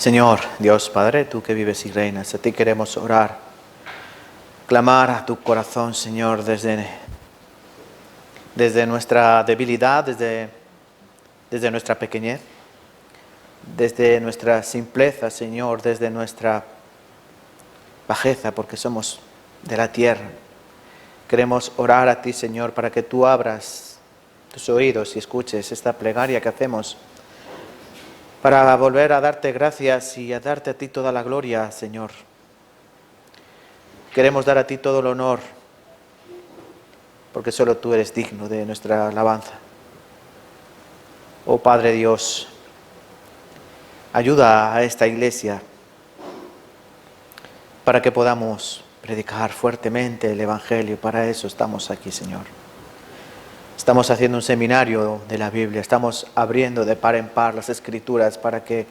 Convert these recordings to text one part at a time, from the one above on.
Señor, Dios Padre, tú que vives y reinas, a ti queremos orar, clamar a tu corazón, Señor, desde nuestra debilidad, desde nuestra pequeñez, desde nuestra simpleza, Señor, desde nuestra bajeza, porque somos de la tierra. Queremos orar a ti, Señor, para que tú abras tus oídos y escuches esta plegaria que hacemos, para volver a darte gracias y a darte a ti toda la gloria, Señor. Queremos dar a ti todo el honor, porque solo tú eres digno de nuestra alabanza. Oh Padre Dios, ayuda a esta iglesia para que podamos predicar fuertemente el Evangelio. Para eso estamos aquí, Señor. Estamos haciendo un seminario de la Biblia, estamos abriendo de par en par las Escrituras para que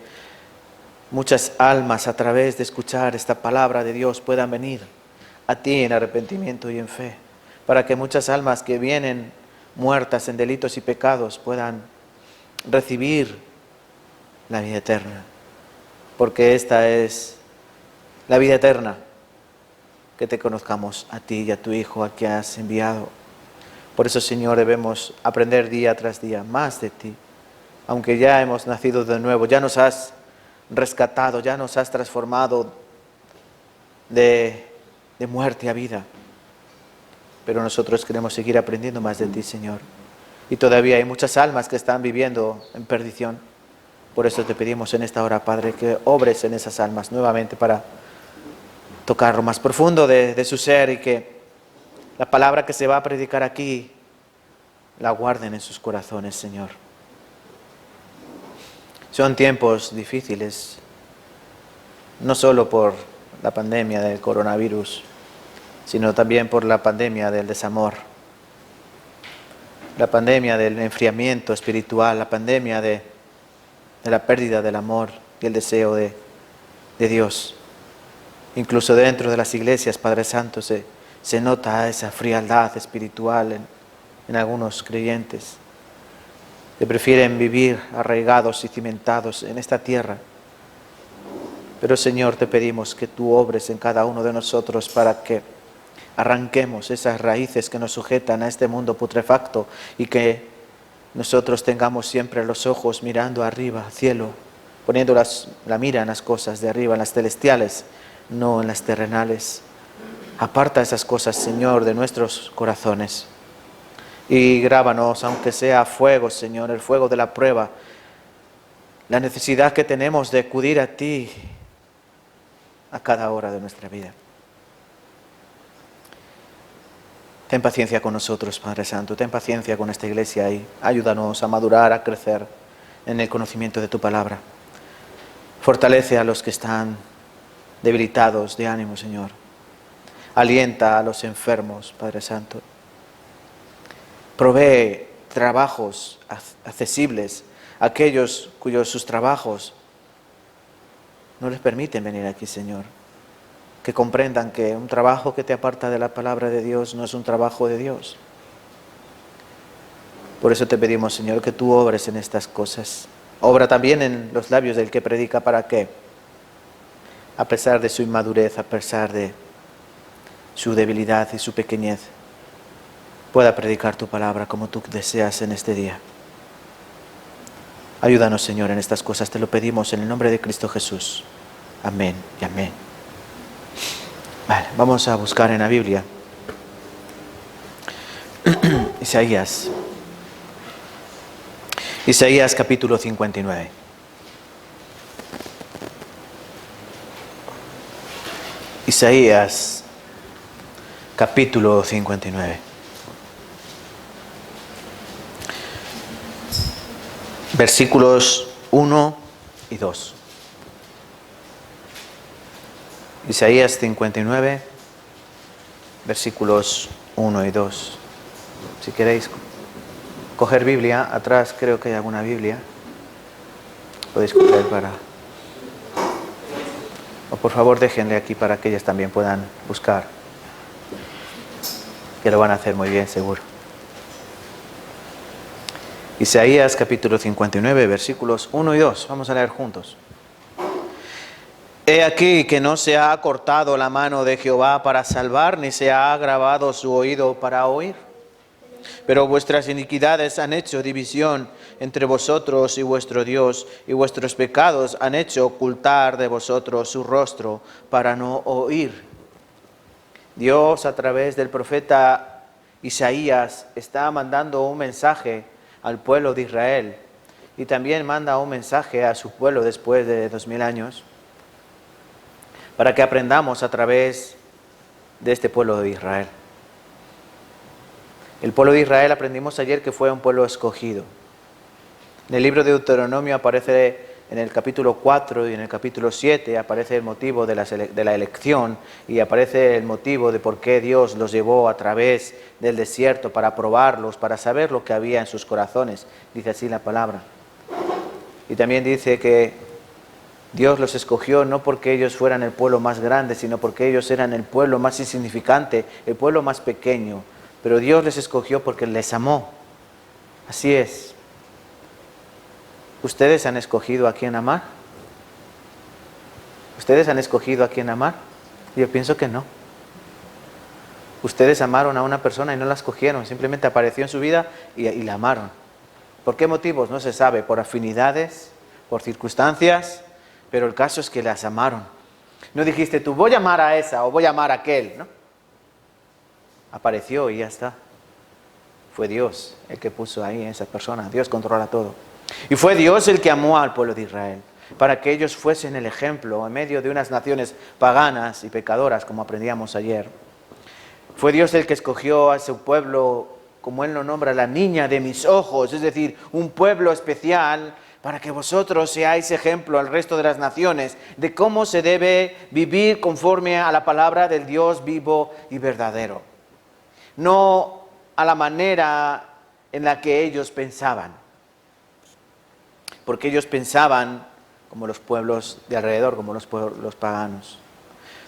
muchas almas a través de escuchar esta palabra de Dios puedan venir a ti en arrepentimiento y en fe, para que muchas almas que vienen muertas en delitos y pecados puedan recibir la vida eterna, porque esta es la vida eterna, que te conozcamos a ti y a tu Hijo, al que has enviado. Por eso, Señor, debemos aprender día tras día más de ti, aunque ya hemos nacido de nuevo, ya nos has rescatado, ya nos has transformado de muerte a vida. Pero nosotros queremos seguir aprendiendo más de ti, Señor. Y todavía hay muchas almas que están viviendo en perdición. Por eso te pedimos en esta hora, Padre, que obres en esas almas nuevamente para tocar lo más profundo de su ser, y que la palabra que se va a predicar aquí la guarden en sus corazones, Señor. Son tiempos difíciles, no solo por la pandemia del coronavirus, sino también por la pandemia del desamor, la pandemia del enfriamiento espiritual, la pandemia de la pérdida del amor y el deseo de Dios. Incluso dentro de las iglesias, Padre Santo, se nota esa frialdad espiritual en algunos creyentes que prefieren vivir arraigados y cimentados en esta tierra. Pero, Señor, te pedimos que tú obres en cada uno de nosotros para que arranquemos esas raíces que nos sujetan a este mundo putrefacto, y que nosotros tengamos siempre los ojos mirando arriba, al cielo, poniendo la mira en las cosas de arriba, en las celestiales, no en las terrenales. Aparta esas cosas, Señor, de nuestros corazones, y grábanos, aunque sea fuego, Señor, el fuego de la prueba, la necesidad que tenemos de acudir a ti a cada hora de nuestra vida. Ten paciencia con nosotros, Padre Santo, ten paciencia con esta iglesia y ayúdanos a madurar, a crecer en el conocimiento de tu palabra. Fortalece a los que están debilitados de ánimo, Señor. Alienta a los enfermos, Padre Santo. Provee trabajos accesibles a aquellos sus trabajos no les permiten venir aquí, Señor. Que comprendan que un trabajo que te aparta de la palabra de Dios no es un trabajo de Dios. Por eso te pedimos, Señor, que tú obres en estas cosas. Obra también en los labios del que predica, para que, a pesar de su inmadurez, a pesar de su debilidad y su pequeñez, pueda predicar tu palabra como tú deseas en este día. Ayúdanos, Señor, en estas cosas, te lo pedimos en el nombre de Cristo Jesús. Amén y amén. Vale, vamos a buscar en la Biblia Isaías capítulo 59. Isaías capítulo 59. Versículos 1 y 2. Isaías 59, versículos 1 y 2. Si queréis coger Biblia, atrás creo que hay alguna Biblia. Podéis coger o por favor déjenle aquí para que ellas también puedan buscar. Que lo van a hacer muy bien, seguro. Isaías capítulo 59, versículos 1 y 2. Vamos a leer juntos. He aquí que no se ha cortado la mano de Jehová para salvar, ni se ha agravado su oído para oír. Pero vuestras iniquidades han hecho división entre vosotros y vuestro Dios, y vuestros pecados han hecho ocultar de vosotros su rostro para no oír. Dios, a través del profeta Isaías, está mandando un mensaje al pueblo de Israel, y también manda un mensaje a su pueblo después de 2000 años, para que aprendamos a través de este pueblo de Israel. El pueblo de Israel aprendimos ayer que fue un pueblo escogido. En el libro de Deuteronomio aparece en el capítulo 4 y en el capítulo 7 aparece el motivo de la elección y aparece el motivo de por qué Dios los llevó a través del desierto para probarlos, para saber lo que había en sus corazones. Dice así la palabra. Y también dice que Dios los escogió no porque ellos fueran el pueblo más grande, sino porque ellos eran el pueblo más insignificante, el pueblo más pequeño. Pero Dios les escogió porque les amó. Así es. ¿Ustedes han escogido a quién amar? ¿Ustedes han escogido a quién amar? Yo pienso que no. Ustedes amaron a una persona y no la escogieron, simplemente apareció en su vida y la amaron. ¿Por qué motivos? No se sabe, por afinidades, por circunstancias, pero el caso es que las amaron. No dijiste tú, voy a amar a esa o voy a amar a aquel, ¿no? Apareció y ya está. Fue Dios el que puso ahí a esa persona. Dios controla todo. Y fue Dios el que amó al pueblo de Israel, para que ellos fuesen el ejemplo en medio de unas naciones paganas y pecadoras, como aprendíamos ayer. Fue Dios el que escogió a su pueblo, como Él lo nombra, la niña de mis ojos, es decir, un pueblo especial, para que vosotros seáis ejemplo al resto de las naciones de cómo se debe vivir conforme a la palabra del Dios vivo y verdadero. No a la manera en la que ellos pensaban, porque ellos pensaban como los pueblos de alrededor, como los pueblos paganos.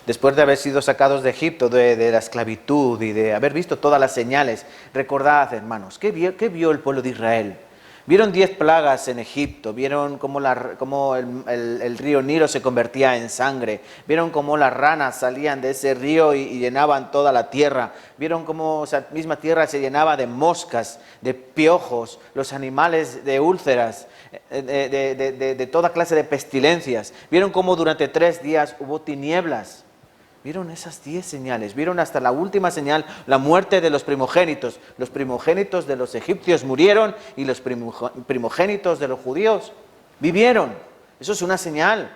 Después de haber sido sacados de Egipto, de la esclavitud y de haber visto todas las señales, recordad, hermanos, ¿qué vio el pueblo de Israel? Vieron 10 plagas en Egipto, vieron cómo el río Nilo se convertía en sangre, vieron cómo las ranas salían de ese río y llenaban toda la tierra, vieron cómo esa misma tierra se llenaba de moscas, de piojos, los animales de úlceras, de toda clase de pestilencias, vieron cómo durante 3 días hubo tinieblas. Vieron esas 10 señales, vieron hasta la última señal, la muerte de los primogénitos. Los primogénitos de los egipcios murieron y los primogénitos de los judíos vivieron. Eso es una señal,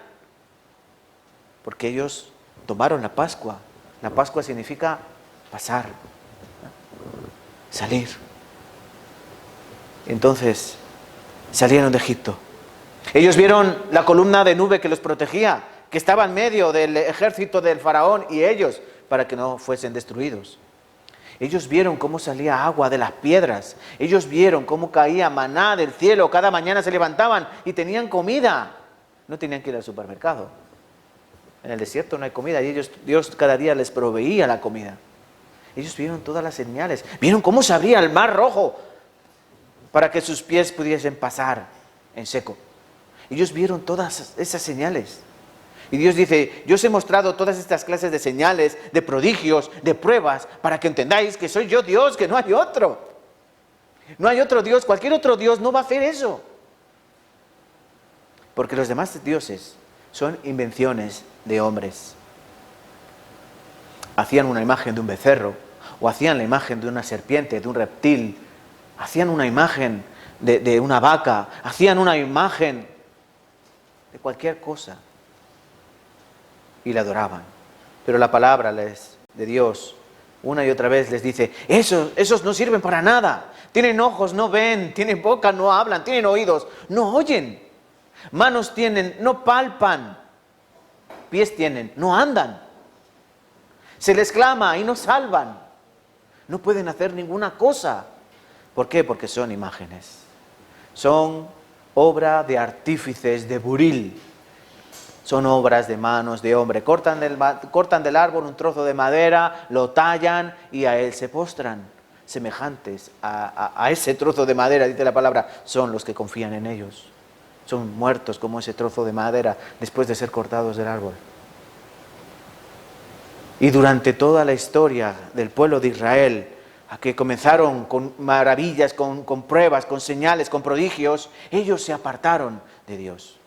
porque ellos tomaron la Pascua. La Pascua significa pasar, salir. Entonces, salieron de Egipto. Ellos vieron la columna de nube que los protegía, que estaba en medio del ejército del faraón y ellos, para que no fuesen destruidos. Ellos vieron cómo salía agua de las piedras. Ellos vieron cómo caía maná del cielo. Cada mañana se levantaban y tenían comida. No tenían que ir al supermercado. En el desierto no hay comida y Dios cada día les proveía la comida. Ellos vieron todas las señales. Vieron cómo se abría el mar rojo para que sus pies pudiesen pasar en seco. Ellos vieron todas esas señales. Y Dios dice, yo os he mostrado todas estas clases de señales, de prodigios, de pruebas, para que entendáis que soy yo Dios, que no hay otro. No hay otro Dios, cualquier otro Dios no va a hacer eso. Porque los demás dioses son invenciones de hombres. Hacían una imagen de un becerro, o hacían la imagen de una serpiente, de un reptil, hacían una imagen de una vaca, hacían una imagen de cualquier cosa. Y la adoraban. Pero la palabra de Dios una y otra vez les dice, esos no sirven para nada. Tienen ojos, no ven, tienen boca, no hablan, tienen oídos, no oyen. Manos tienen, no palpan. Pies tienen, no andan. Se les clama y no salvan. No pueden hacer ninguna cosa. ¿Por qué? Porque son imágenes. Son obra de artífices, de buril. Son obras de manos de hombre. Cortan del árbol un trozo de madera, lo tallan y a él se postran. Semejantes a ese trozo de madera, dice la palabra, son los que confían en ellos. Son muertos como ese trozo de madera después de ser cortados del árbol. Y durante toda la historia del pueblo de Israel, a que comenzaron con maravillas, con pruebas, con señales, con prodigios, ellos se apartaron de Dios.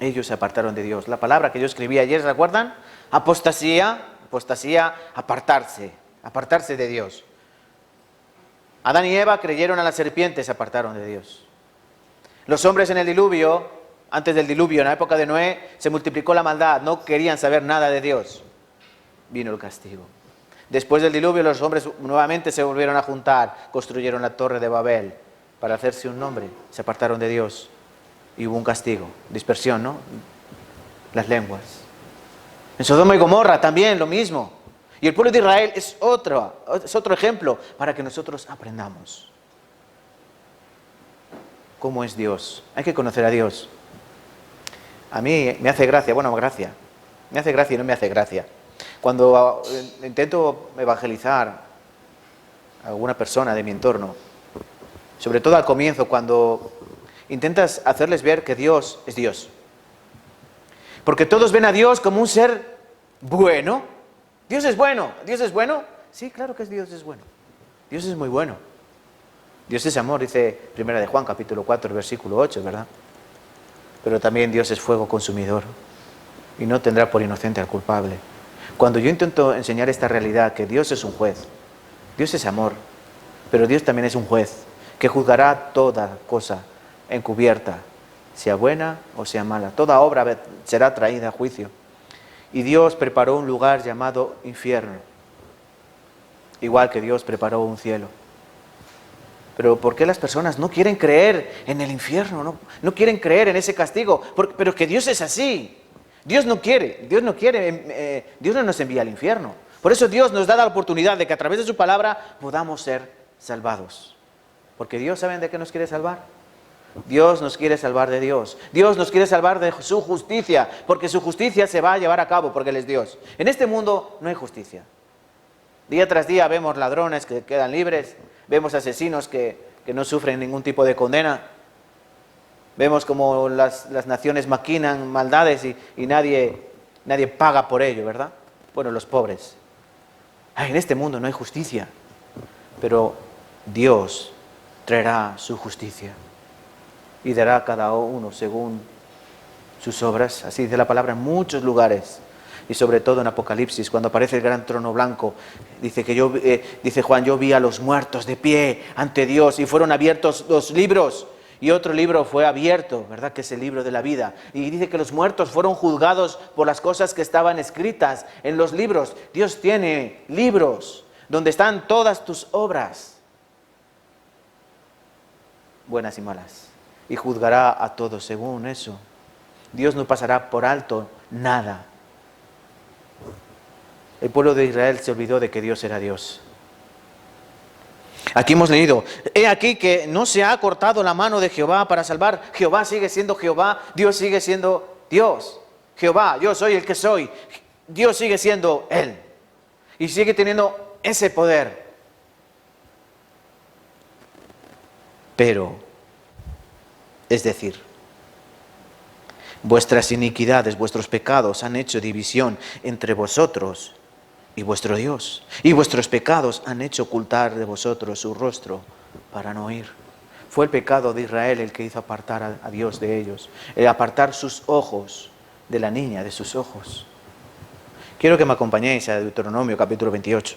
Ellos se apartaron de Dios. La palabra que yo escribí ayer, ¿recuerdan? Apostasía, apartarse de Dios. Adán y Eva creyeron a la serpiente, se apartaron de Dios. Los hombres en el diluvio, antes del diluvio, en la época de Noé, se multiplicó la maldad, no querían saber nada de Dios. Vino el castigo. Después del diluvio, los hombres nuevamente se volvieron a juntar, construyeron la torre de Babel para hacerse un nombre, se apartaron de Dios y hubo un castigo, dispersión, ¿no? Las lenguas. En Sodoma y Gomorra también lo mismo. Y el pueblo de Israel es otro ejemplo para que nosotros aprendamos cómo es Dios. Hay que conocer a Dios. A mí me hace gracia, me hace gracia y no me hace gracia. Cuando intento evangelizar a alguna persona de mi entorno, sobre todo al comienzo, cuando intentas hacerles ver que Dios es Dios. Porque todos ven a Dios como un ser bueno. Dios es bueno. ¿Dios es bueno? Sí, claro que Dios es bueno. Dios es muy bueno. Dios es amor, dice 1 de Juan, capítulo 4, versículo 8, ¿verdad? Pero también Dios es fuego consumidor y no tendrá por inocente al culpable. Cuando yo intento enseñar esta realidad, que Dios es un juez, Dios es amor, pero Dios también es un juez que juzgará toda cosa encubierta, sea buena o sea mala. Toda obra será traída a juicio. Y Dios preparó un lugar llamado infierno, igual que Dios preparó un cielo. Pero ¿por qué las personas no quieren creer en el infierno? No quieren creer en ese castigo. Pero que Dios es así. Dios no nos envía al infierno. Por eso Dios nos da la oportunidad de que a través de su palabra podamos ser salvados. Porque Dios, ¿saben de qué nos quiere salvar? Dios nos quiere salvar de Dios. Dios nos quiere salvar de su justicia, porque su justicia se va a llevar a cabo, porque Él es Dios. En este mundo no hay justicia. Día tras día vemos ladrones que quedan libres, vemos asesinos que no sufren ningún tipo de condena, vemos como las naciones maquinan maldades y nadie paga por ello, ¿verdad? Bueno, los pobres. En este mundo no hay justicia, pero Dios traerá su justicia y dará a cada uno según sus obras. Así dice la palabra en muchos lugares. Y sobre todo en Apocalipsis, cuando aparece el gran trono blanco, dice Juan, yo vi a los muertos de pie ante Dios y fueron abiertos los libros. Y otro libro fue abierto, ¿verdad? Que es el libro de la vida. Y dice que los muertos fueron juzgados por las cosas que estaban escritas en los libros. Dios tiene libros donde están todas tus obras, buenas y malas. Y juzgará a todos según eso. Dios no pasará por alto nada. El pueblo de Israel se olvidó de que Dios era Dios. Aquí hemos leído, he aquí que no se ha cortado la mano de Jehová para salvar. Jehová sigue siendo Jehová, Dios sigue siendo Dios. Jehová, yo soy el que soy. Dios sigue siendo Él. Y sigue teniendo ese poder. Pero, es decir, vuestras iniquidades, vuestros pecados han hecho división entre vosotros y vuestro Dios. Y vuestros pecados han hecho ocultar de vosotros su rostro para no oír. Fue el pecado de Israel el que hizo apartar a Dios de ellos. El apartar sus ojos de la niña, de sus ojos. Quiero que me acompañéis a Deuteronomio capítulo 28.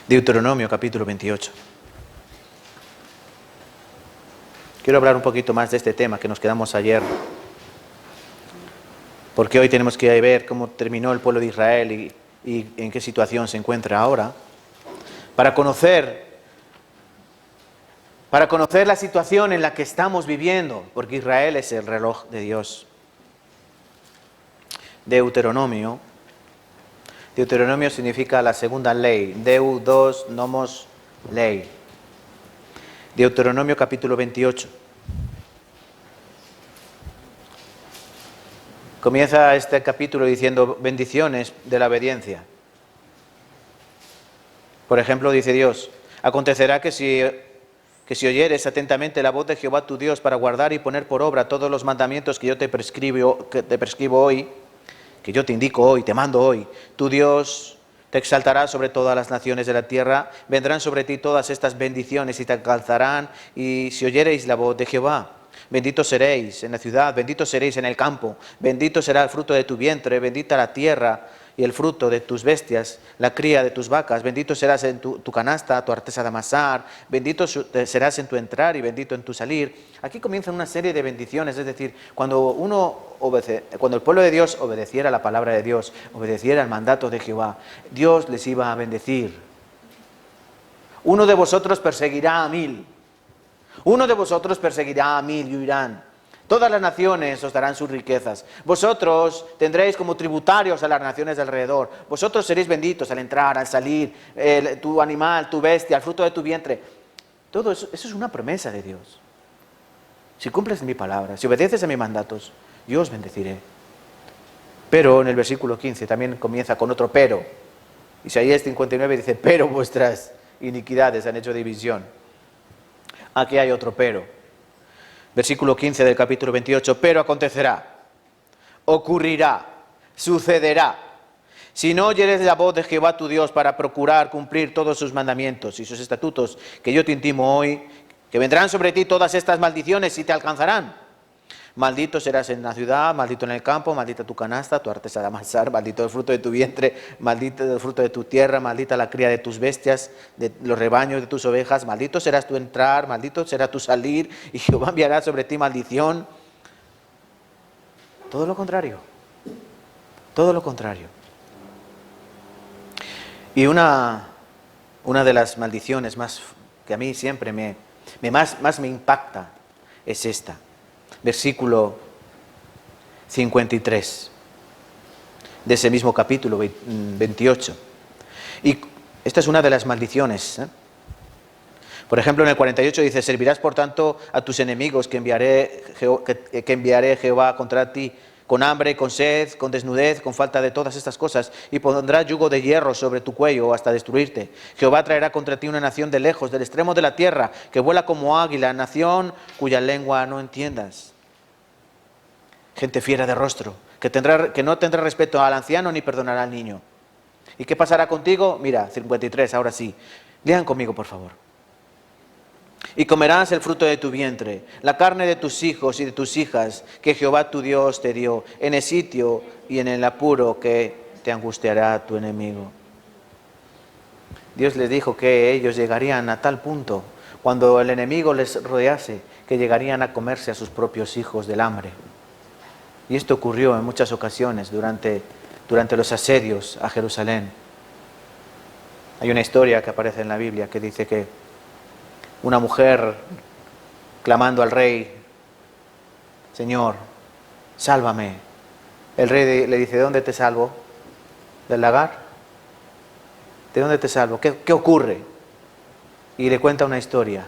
Deuteronomio capítulo 28. Quiero hablar un poquito más de este tema que nos quedamos ayer. Porque hoy tenemos que ver cómo terminó el pueblo de Israel y en qué situación se encuentra ahora. Para conocer la situación en la que estamos viviendo, porque Israel es el reloj de Dios. Deuteronomio significa la segunda ley. Deu, dos, nomos, ley. Deuteronomio capítulo 28. Comienza este capítulo diciendo bendiciones de la obediencia. Por ejemplo, dice Dios, acontecerá que si oyeres atentamente la voz de Jehová tu Dios para guardar y poner por obra todos los mandamientos que yo te prescribo hoy, que yo te indico hoy, te mando hoy, tu Dios te exaltará sobre todas las naciones de la tierra, vendrán sobre ti todas estas bendiciones y te alcanzarán, y si oyereis la voz de Jehová, benditos seréis en la ciudad, benditos seréis en el campo, bendito será el fruto de tu vientre, bendita la tierra y el fruto de tus bestias, la cría de tus vacas, bendito serás en tu canasta, tu artesa de amasar, bendito serás en tu entrar y bendito en tu salir. Aquí comienzan una serie de bendiciones, es decir, cuando el pueblo de Dios obedeciera la palabra de Dios, obedeciera el mandato de Jehová, Dios les iba a bendecir. Uno de vosotros perseguirá a 1000, uno de vosotros perseguirá a 1000 y huirán. Todas las naciones os darán sus riquezas. Vosotros tendréis como tributarios a las naciones de alrededor. Vosotros seréis benditos al entrar, al salir, tu animal, tu bestia, el fruto de tu vientre. Todo eso es una promesa de Dios. Si cumples mi palabra, si obedeces a mis mandatos, yo os bendeciré. Pero en el versículo 15 también comienza con otro pero. Isaías 59 dice, pero vuestras iniquidades han hecho división. Aquí hay otro pero. Versículo 15 del capítulo 28, pero acontecerá, ocurrirá, sucederá, si no oyeres la voz de Jehová tu Dios para procurar cumplir todos sus mandamientos y sus estatutos que yo te intimo hoy, que vendrán sobre ti todas estas maldiciones y te alcanzarán. Maldito serás en la ciudad, maldito en el campo, maldita tu canasta, tu artesa de amasar, maldito el fruto de tu vientre, maldito el fruto de tu tierra, maldita la cría de tus bestias, de los rebaños de tus ovejas, maldito serás tu entrar, maldito será tu salir, y Jehová enviará sobre ti maldición. Todo lo contrario, todo lo contrario. Y una de las maldiciones más que a mí siempre más me impacta es esta. Versículo 53 de ese mismo capítulo 28. Y esta es una de las maldiciones. Por ejemplo, en el 48 dice, servirás por tanto a tus enemigos que enviaré Jehová contra ti, con hambre, con sed, con desnudez, con falta de todas estas cosas, y pondrá yugo de hierro sobre tu cuello hasta destruirte. Jehová traerá contra ti una nación de lejos, del extremo de la tierra, que vuela como águila, nación cuya lengua no entiendas. Gente fiera de rostro, que no tendrá respeto al anciano ni perdonará al niño. ¿Y qué pasará contigo? Mira, 53, ahora sí. Lean conmigo, por favor. Y comerás el fruto de tu vientre, la carne de tus hijos y de tus hijas, que Jehová tu Dios te dio, en el sitio y en el apuro que te angustiará tu enemigo. Dios les dijo que ellos llegarían a tal punto, cuando el enemigo les rodease, que llegarían a comerse a sus propios hijos del hambre. Y esto ocurrió en muchas ocasiones durante los asedios a Jerusalén. Hay una historia que aparece en la Biblia que dice que una mujer clamando al rey, Señor, sálvame. El rey le dice, ¿de dónde te salvo? ¿Del lagar? ¿De dónde te salvo? ¿Qué ocurre? Y le cuenta una historia.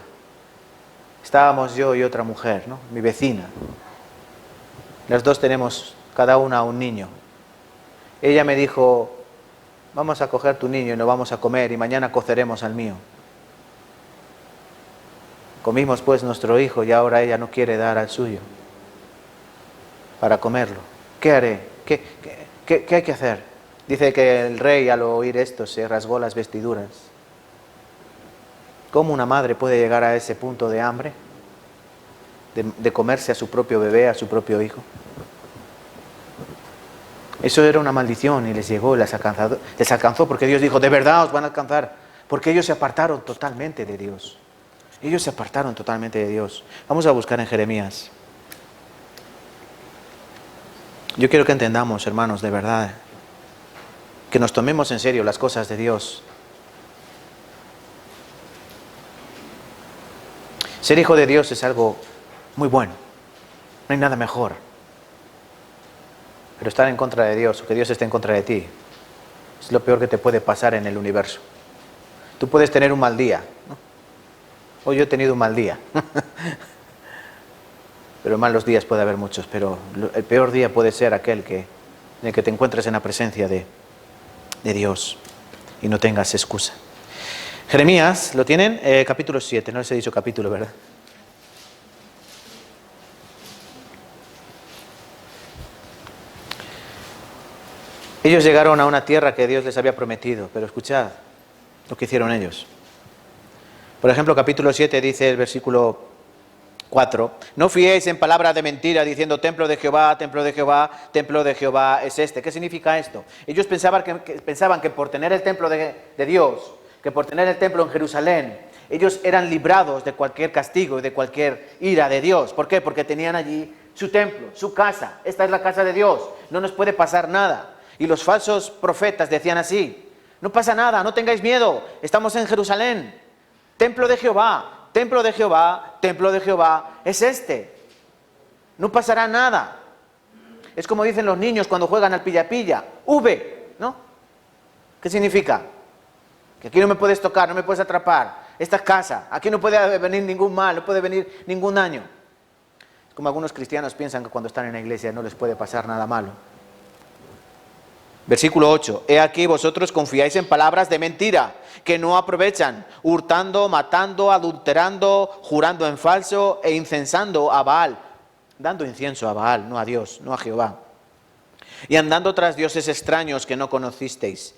Estábamos yo y otra mujer, ¿no? Mi vecina. Las dos tenemos cada una un niño. Ella me dijo, vamos a coger tu niño y nos vamos a comer y mañana coceremos al mío. Comimos pues nuestro hijo y ahora ella no quiere dar al suyo para comerlo. ¿Qué haré? ¿Qué hay que hacer? Dice que el rey al oír esto se rasgó las vestiduras. ¿Cómo una madre puede llegar a ese punto de hambre? De comerse a su propio bebé, a su propio hijo. Eso era una maldición y les llegó, les alcanzó porque Dios dijo, de verdad os van a alcanzar, porque ellos se apartaron totalmente de Dios. Ellos se apartaron totalmente de Dios. Vamos a buscar en Jeremías. Yo quiero que entendamos, hermanos, de verdad, que nos tomemos en serio las cosas de Dios. Ser hijo de Dios es algo muy bueno. No hay nada mejor. Pero estar en contra de Dios, o que Dios esté en contra de ti, es lo peor que te puede pasar en el universo. Tú puedes tener un mal día, ¿no? Hoy yo he tenido un mal día. Pero malos días puede haber muchos, pero el peor día puede ser aquel en el que te encuentres en la presencia de Dios y no tengas excusa. Jeremías, ¿lo tienen? Capítulo 7, no les he dicho capítulo, ¿verdad? Ellos llegaron a una tierra que Dios les había prometido, pero escuchad lo que hicieron ellos. Por ejemplo, capítulo 7 dice el versículo 4, no fiéis en palabras de mentira diciendo templo de Jehová, templo de Jehová, templo de Jehová es este. ¿Qué significa esto? Ellos pensaban que por tener el templo de Dios, que por tener el templo en Jerusalén, ellos eran librados de cualquier castigo y de cualquier ira de Dios. ¿Por qué? Porque tenían allí su templo, su casa. Esta es la casa de Dios, no nos puede pasar nada. Y los falsos profetas decían así, no pasa nada, no tengáis miedo, estamos en Jerusalén, templo de Jehová. Templo de Jehová, templo de Jehová, es este. No pasará nada. Es como dicen los niños cuando juegan al pilla-pilla. V, ¿no? ¿Qué significa? Que aquí no me puedes tocar, no me puedes atrapar. Esta es casa, aquí no puede venir ningún mal, no puede venir ningún daño. Es como algunos cristianos piensan que cuando están en la iglesia no les puede pasar nada malo. Versículo 8, he aquí vosotros confiáis en palabras de mentira, que no aprovechan, hurtando, matando, adulterando, jurando en falso e incensando a Baal, dando incienso a Baal, no a Dios, no a Jehová, y andando tras dioses extraños que no conocisteis.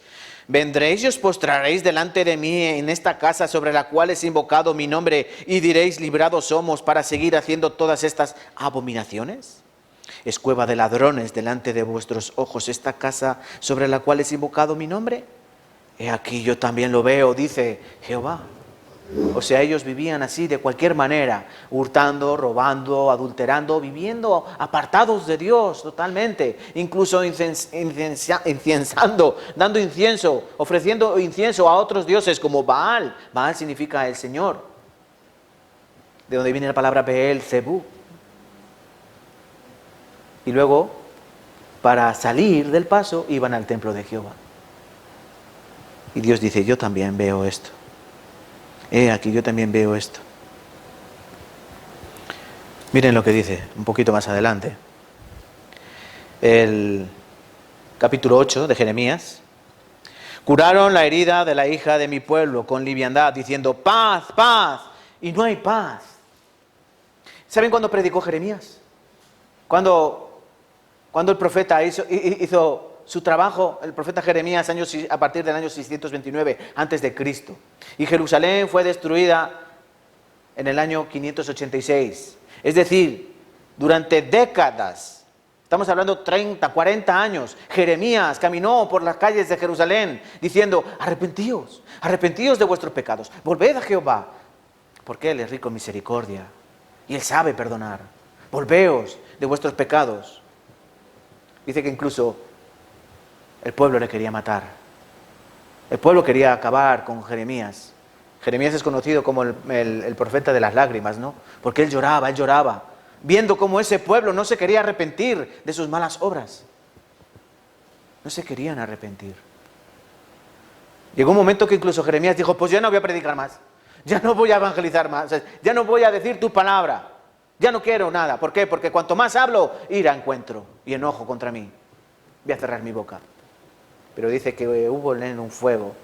Vendréis y os postraréis delante de mí en esta casa sobre la cual es invocado mi nombre, y diréis, librados somos para seguir haciendo todas estas abominaciones. ¿Es cueva de ladrones delante de vuestros ojos esta casa sobre la cual es invocado mi nombre? He aquí yo también lo veo, dice Jehová. O sea, ellos vivían así de cualquier manera, hurtando, robando, adulterando, viviendo apartados de Dios totalmente, incluso incensando, dando incienso, ofreciendo incienso a otros dioses como Baal. Baal significa el Señor, de donde viene la palabra Beelzebú. Y luego, para salir del paso, iban al templo de Jehová. Y Dios dice, yo también veo esto. Aquí yo también veo esto. Miren lo que dice un poquito más adelante. El capítulo 8 de Jeremías. Curaron la herida de la hija de mi pueblo con liviandad, diciendo, paz, paz, y no hay paz. ¿Saben cuándo predicó Jeremías? Cuando el profeta hizo su trabajo, el profeta Jeremías, a partir del año 629 a.C. Y Jerusalén fue destruida en el año 586. Es decir, durante décadas, estamos hablando 30, 40 años, Jeremías caminó por las calles de Jerusalén diciendo, arrepentíos, arrepentíos de vuestros pecados, volved a Jehová, porque Él es rico en misericordia y Él sabe perdonar. Volveos de vuestros pecados. Dice que incluso el pueblo le quería matar. El pueblo quería acabar con Jeremías. Jeremías es conocido como el profeta de las lágrimas, ¿no? Porque él lloraba, viendo cómo ese pueblo no se quería arrepentir de sus malas obras. No se querían arrepentir. Llegó un momento que incluso Jeremías dijo, pues ya no voy a predicar más, ya no voy a evangelizar más, o sea, ya no voy a decir tu palabra. Ya no quiero nada. ¿Por qué? Porque cuanto más hablo, ira encuentro y enojo contra mí. Voy a cerrar mi boca. Pero dice que hubo en él un fuego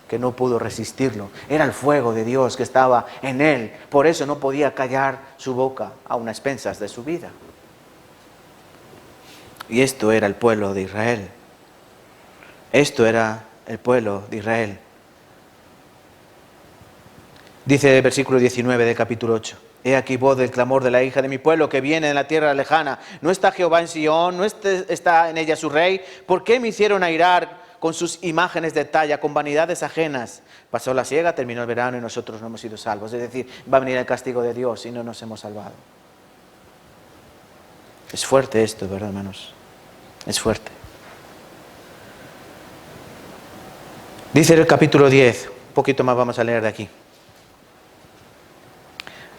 que no pudo resistirlo. Era el fuego de Dios que estaba en él. Por eso no podía callar su boca a unas expensas de su vida. Y esto era el pueblo de Israel. Esto era el pueblo de Israel. Dice el versículo 19 del capítulo 8. He aquí voz del clamor de la hija de mi pueblo que viene de la tierra lejana. ¿No está Jehová en Sion? ¿No está en ella su rey? ¿Por qué me hicieron airar con sus imágenes de talla, con vanidades ajenas? Pasó la siega, terminó el verano y nosotros no hemos sido salvos. Es decir, va a venir el castigo de Dios y no nos hemos salvado. Es fuerte esto, ¿verdad, hermanos? Es fuerte. Dice el capítulo 10, un poquito más vamos a leer de aquí.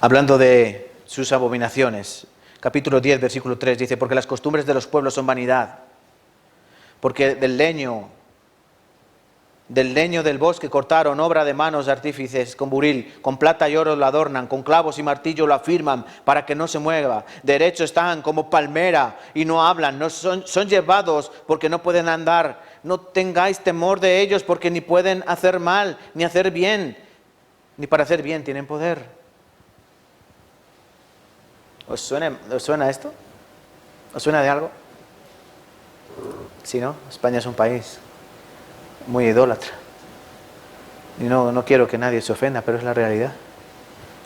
Hablando de sus abominaciones, capítulo 10, versículo 3, dice, porque las costumbres de los pueblos son vanidad, porque del leño del bosque cortaron, obra de manos de artífices, con buril, con plata y oro lo adornan, con clavos y martillo lo afirman, para que no se mueva. Derecho están como palmera y no hablan, no son llevados porque no pueden andar. No tengáis temor de ellos, porque ni pueden hacer mal, ni hacer bien, ni para hacer bien tienen poder. ¿Os suena esto? ¿Os suena de algo? Sí, ¿no? España es un país muy idólatra. Y no quiero que nadie se ofenda, pero es la realidad.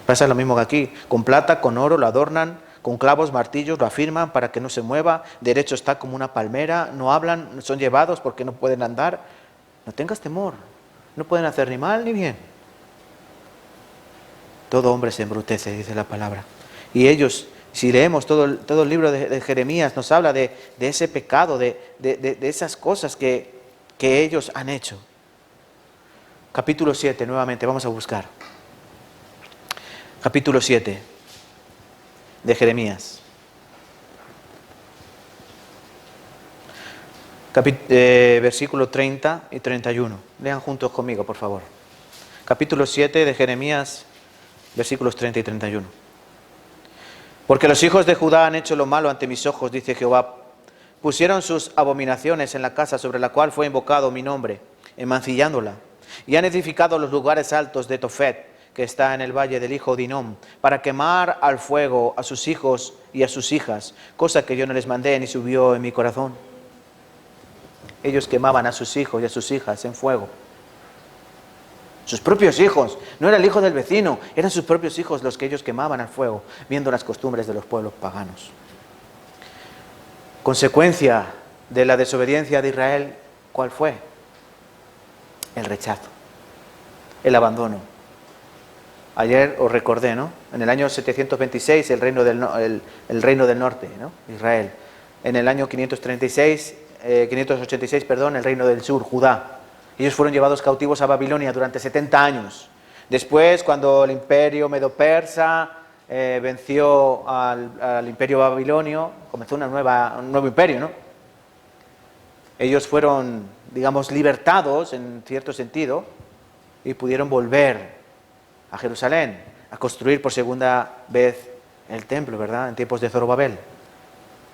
Pasa lo mismo que aquí. Con plata, con oro, lo adornan, con clavos, martillos, lo afirman para que no se mueva. Derecho está como una palmera, no hablan, son llevados porque no pueden andar. No tengas temor, no pueden hacer ni mal ni bien. Todo hombre se embrutece, dice la palabra. Y ellos, si leemos todo el libro de Jeremías, nos habla de ese pecado, de esas cosas que ellos han hecho. Capítulo 7, nuevamente, vamos a buscar. Capítulo 7 de Jeremías. Versículo 30 y 31. Lean juntos conmigo, por favor. Capítulo 7 de Jeremías, versículos 30 y 31. Porque los hijos de Judá han hecho lo malo ante mis ojos, dice Jehová. Pusieron sus abominaciones en la casa sobre la cual fue invocado mi nombre, mancillándola. Y han edificado los lugares altos de Tofet, que está en el valle del hijo de Hinnom, para quemar al fuego a sus hijos y a sus hijas, cosa que yo no les mandé ni subió en mi corazón. Ellos quemaban a sus hijos y a sus hijas en fuego. Sus propios hijos, no era el hijo del vecino, eran sus propios hijos los que ellos quemaban al fuego, viendo las costumbres de los pueblos paganos. Consecuencia de la desobediencia de Israel, ¿cuál fue? El rechazo, el abandono. Ayer os recordé, ¿no? En el año 726 el reino del norte, ¿no? Israel. En el año 586, el reino del sur, Judá. Ellos fueron llevados cautivos a Babilonia durante 70 años. Después, cuando el imperio medo-persa venció al imperio babilonio, comenzó un nuevo imperio, ¿no? Ellos fueron, digamos, libertados en cierto sentido y pudieron volver a Jerusalén, a construir por segunda vez el templo, ¿verdad? En tiempos de Zorobabel.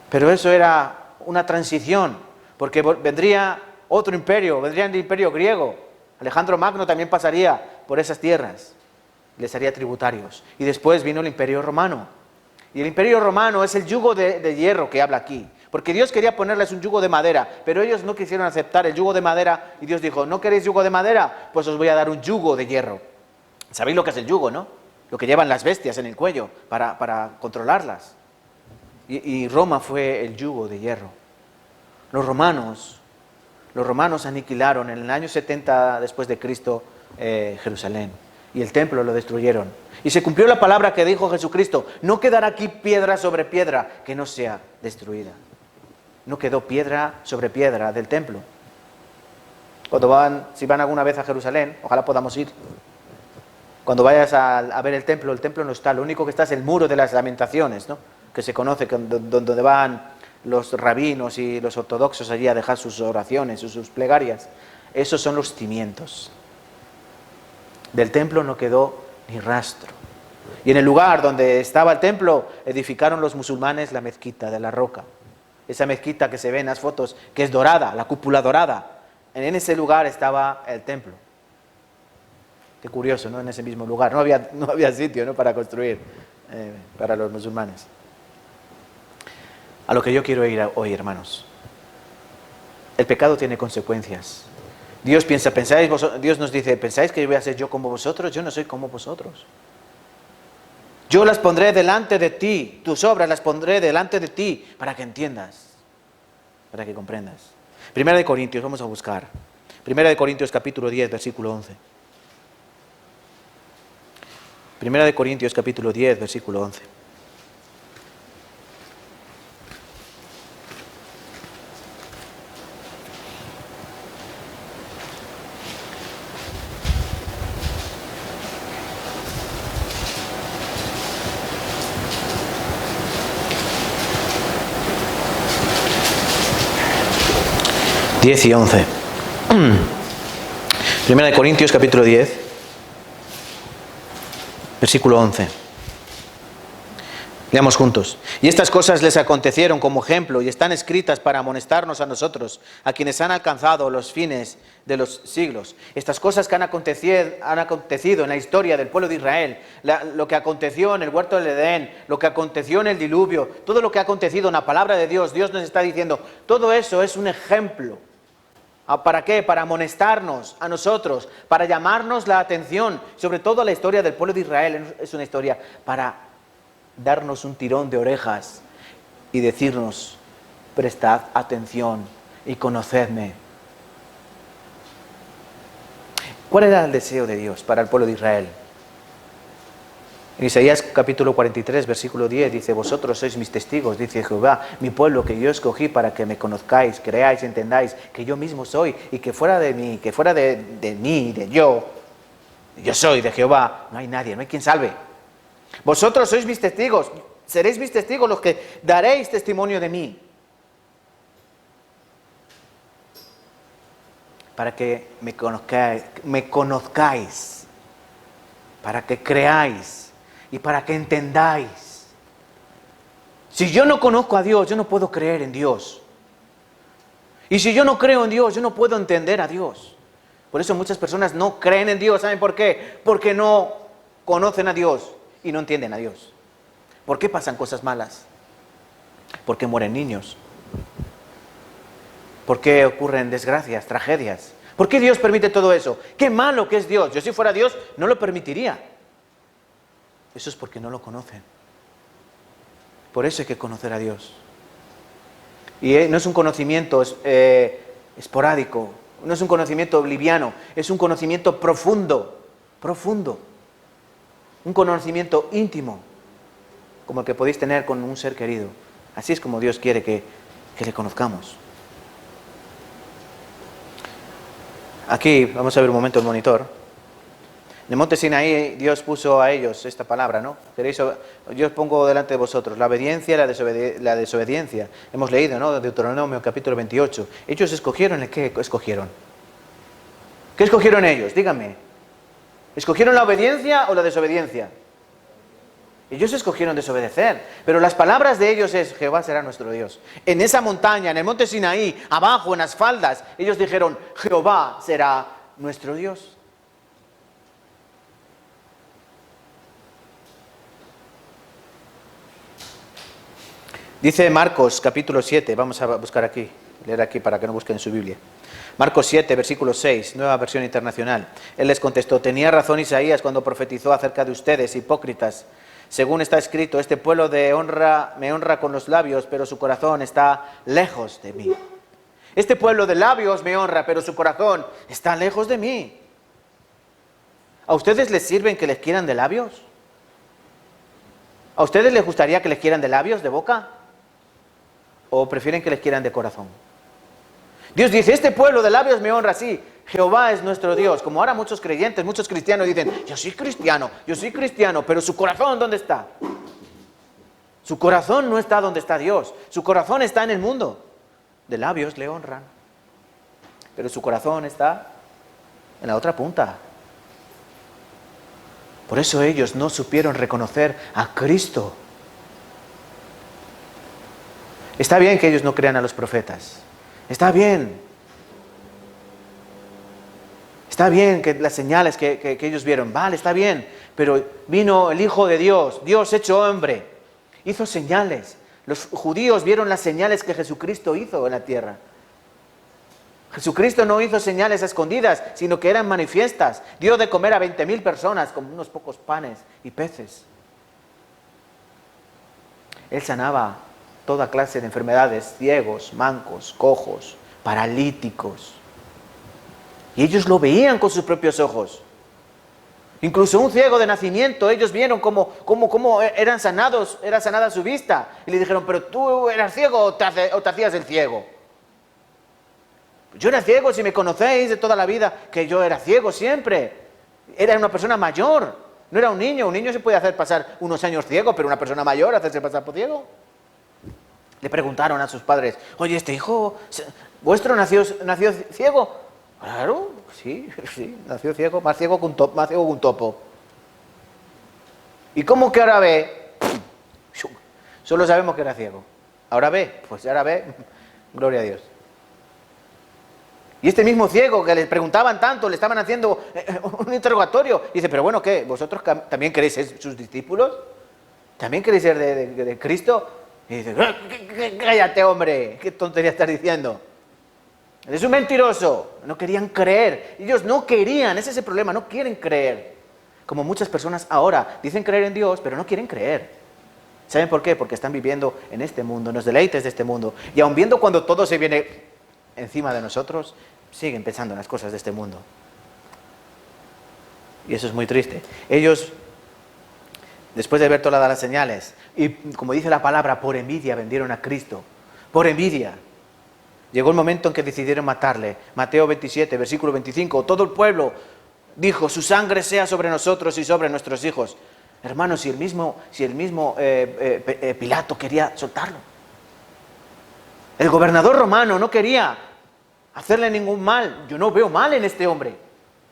Pero eso era una transición, porque vendría otro imperio, vendría el imperio griego. Alejandro Magno también pasaría por esas tierras, les haría tributarios. Y después vino el imperio romano. Y el imperio romano es el yugo de hierro que habla aquí. Porque Dios quería ponerles un yugo de madera, pero ellos no quisieron aceptar el yugo de madera. Y Dios dijo, ¿no queréis yugo de madera? Pues os voy a dar un yugo de hierro. ¿Sabéis lo que es el yugo, no? Lo que llevan las bestias en el cuello para controlarlas. Y Roma fue el yugo de hierro. Los romanos aniquilaron en el año 70 después de Cristo Jerusalén. Y el templo lo destruyeron. Y se cumplió la palabra que dijo Jesucristo, no quedará aquí piedra sobre piedra que no sea destruida. No quedó piedra sobre piedra del templo. Si van alguna vez a Jerusalén, ojalá podamos ir. Cuando vayas a ver el templo no está, lo único que está es el muro de las lamentaciones, ¿no? Que se conoce, donde van los rabinos y los ortodoxos allí a dejar sus oraciones, sus plegarias. Esos son los cimientos. Del templo no quedó ni rastro. Y en el lugar donde estaba el templo, edificaron los musulmanes la mezquita de la roca. Esa mezquita que se ve en las fotos, que es dorada, la cúpula dorada. En ese lugar estaba el templo. Qué curioso, ¿no? En ese mismo lugar. No había sitio, ¿no? Para construir para los musulmanes. A lo que yo quiero ir hoy, hermanos. El pecado tiene consecuencias. Dios Dios nos dice, ¿pensáis que voy a ser yo como vosotros? Yo no soy como vosotros. Yo las pondré delante de ti, tus obras las pondré delante de ti, para que entiendas, para que comprendas. Primera de Corintios, vamos a buscar. Primera de Corintios capítulo 10, versículo 11. Primera de Corintios capítulo 10, versículo 11. Diez y 11. Primera de Corintios capítulo 10, versículo 11. Leamos juntos. Y estas cosas les acontecieron como ejemplo y están escritas para amonestarnos a nosotros, a quienes han alcanzado los fines de los siglos. Estas cosas que han acontecido en la historia del pueblo de Israel, lo que aconteció en el huerto del Edén, lo que aconteció en el diluvio, todo lo que ha acontecido en la palabra de Dios, Dios nos está diciendo, todo eso es un ejemplo. ¿Para qué? Para amonestarnos a nosotros, para llamarnos la atención, sobre todo la historia del pueblo de Israel es una historia para darnos un tirón de orejas y decirnos, prestad atención y conocedme. ¿Cuál era el deseo de Dios para el pueblo de Israel? En Isaías capítulo 43, versículo 10 dice, vosotros sois mis testigos, dice Jehová, mi pueblo que yo escogí para que me conozcáis, creáis, entendáis que yo mismo soy y que fuera de mí, de yo soy de Jehová, no hay nadie, no hay quien salve. Vosotros sois mis testigos, seréis mis testigos los que daréis testimonio de mí. Para que me conozcáis, para que creáis y para que entendáis. Si yo no conozco a Dios, yo no puedo creer en Dios. Y si yo no creo en Dios, yo no puedo entender a Dios. Por eso muchas personas no creen en Dios. ¿Saben por qué? Porque no conocen a Dios y no entienden a Dios. ¿Por qué pasan cosas malas? Porque mueren niños. ¿Por qué ocurren desgracias, tragedias? ¿Por qué Dios permite todo eso? ¡Qué malo que es Dios! Yo si fuera Dios no lo permitiría. Eso es porque no lo conocen. Por eso hay que conocer a Dios. Y no es un conocimiento esporádico, no es un conocimiento liviano, es un conocimiento profundo, profundo. Un conocimiento íntimo, como el que podéis tener con un ser querido. Así es como Dios quiere que le conozcamos. Aquí, vamos a ver un momento el monitor. En el monte Sinaí, Dios puso a ellos esta palabra, ¿no? Yo os pongo delante de vosotros la obediencia y la desobediencia. Hemos leído, ¿no? Deuteronomio capítulo 28. Ellos escogieron, ¿qué escogieron? ¿Qué escogieron ellos? Díganme. ¿Escogieron la obediencia o la desobediencia? Ellos escogieron desobedecer, pero las palabras de ellos es, Jehová será nuestro Dios. En esa montaña, en el monte Sinaí, abajo, en las faldas, ellos dijeron, Jehová será nuestro Dios. Dice Marcos capítulo 7, vamos a buscar aquí, leer aquí para que no busquen en su Biblia. Marcos 7, versículo 6, nueva versión internacional. Él les contestó, tenía razón Isaías cuando profetizó acerca de ustedes, hipócritas. Según está escrito, este pueblo me honra con los labios, pero su corazón está lejos de mí. Este pueblo de labios me honra, pero su corazón está lejos de mí. ¿A ustedes les sirven que les quieran de labios? ¿A ustedes les gustaría que les quieran de labios, de boca? ¿O prefieren que les quieran de corazón? Dios dice, este pueblo de labios me honra, sí, Jehová es nuestro Dios. Como ahora muchos creyentes, muchos cristianos dicen, yo soy cristiano, pero su corazón, ¿dónde está? Su corazón no está donde está Dios, su corazón está en el mundo. De labios le honran, pero su corazón está en la otra punta. Por eso ellos no supieron reconocer a Cristo. Está bien que ellos no crean a los profetas. Está bien. Está bien que las señales que ellos vieron, vale, está bien. Pero vino el Hijo de Dios, Dios hecho hombre. Hizo señales. Los judíos vieron las señales que Jesucristo hizo en la tierra. Jesucristo no hizo señales escondidas, sino que eran manifiestas. Dio de comer a 20.000 personas con unos pocos panes y peces. Él sanaba toda clase de enfermedades, ciegos, mancos, cojos, paralíticos. Y ellos lo veían con sus propios ojos. Incluso un ciego de nacimiento, ellos vieron cómo era sanada su vista. Y le dijeron, pero tú eras ciego o te hacías el ciego. Yo era ciego, si me conocéis de toda la vida, que yo era ciego siempre. Era una persona mayor, no era un niño. Un niño se puede hacer pasar unos años ciego, pero una persona mayor hacerse pasar por ciego. Le preguntaron a sus padres, oye, ¿este hijo vuestro nació ciego? Claro, sí, nació ciego, más ciego que un topo. ¿Y cómo que ahora ve? Solo sabemos que era ciego. Ahora ve, pues ahora ve, gloria a Dios. Y este mismo ciego que le preguntaban tanto, le estaban haciendo un interrogatorio, dice, pero bueno, ¿qué? ¿Vosotros también queréis ser sus discípulos? ¿También queréis ser de Cristo? Y dice, cállate, hombre, ¿qué tontería estás diciendo? Eres un mentiroso. No querían creer. Ellos no querían, ese es el problema, no quieren creer. Como muchas personas ahora dicen creer en Dios, pero no quieren creer. ¿Saben por qué? Porque están viviendo en este mundo, en los deleites de este mundo. Y aun viendo cuando todo se viene encima de nosotros, siguen pensando en las cosas de este mundo. Y eso es muy triste. Ellos, después de ver todas las señales, y como dice la palabra, por envidia vendieron a Cristo. Por envidia. Llegó el momento en que decidieron matarle. Mateo 27, versículo 25. Todo el pueblo dijo, su sangre sea sobre nosotros y sobre nuestros hijos. Hermanos, si el mismo Pilato quería soltarlo. El gobernador romano no quería hacerle ningún mal. Yo no veo mal en este hombre.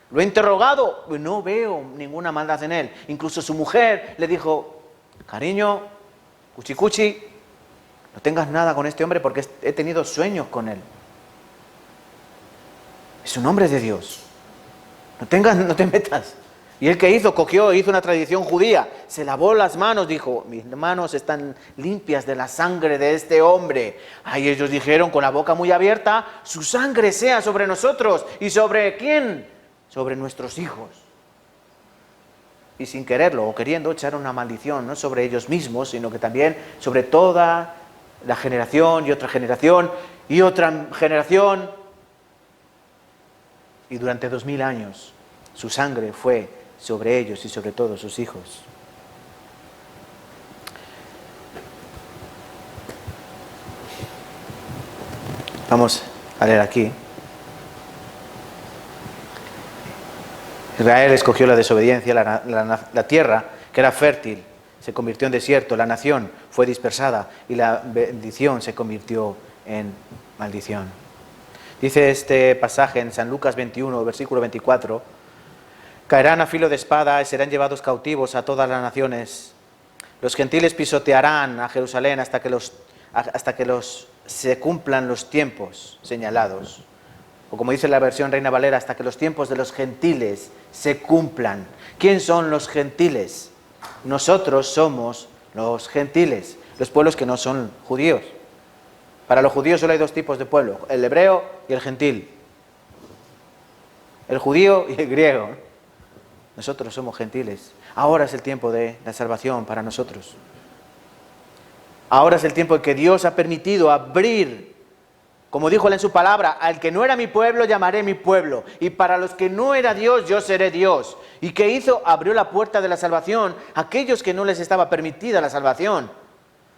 Lo he interrogado, no veo ninguna maldad en él. Incluso su mujer le dijo, cariño, cuchi cuchi, no tengas nada con este hombre porque he tenido sueños con él. Es un hombre de Dios. No te metas. ¿Y él qué hizo? Hizo una tradición judía. Se lavó las manos, dijo, mis manos están limpias de la sangre de este hombre. Ahí ellos dijeron con la boca muy abierta, su sangre sea sobre nosotros. ¿Y sobre quién? Sobre nuestros hijos. Y sin quererlo o queriendo echaron una maldición, no sobre ellos mismos, sino que también sobre toda la generación y otra generación y otra generación. Y durante 2000 años su sangre fue sobre ellos y sobre todos sus hijos. Vamos a leer aquí. Israel escogió la desobediencia, la tierra que era fértil se convirtió en desierto, la nación fue dispersada y la bendición se convirtió en maldición. Dice este pasaje en San Lucas 21, versículo 24, caerán a filo de espada y serán llevados cautivos a todas las naciones. Los gentiles pisotearán a Jerusalén hasta que se cumplan los tiempos señalados. O como dice la versión Reina Valera, hasta que los tiempos de los gentiles se cumplan. ¿Quién son los gentiles? Nosotros somos los gentiles, los pueblos que no son judíos. Para los judíos solo hay dos tipos de pueblo, el hebreo y el gentil. El judío y el griego. Nosotros somos gentiles. Ahora es el tiempo de la salvación para nosotros. Ahora es el tiempo en que Dios ha permitido abrir, como dijo él en su palabra, al que no era mi pueblo llamaré mi pueblo. Y para los que no era Dios, yo seré Dios. ¿Y qué hizo? Abrió la puerta de la salvación a aquellos que no les estaba permitida la salvación.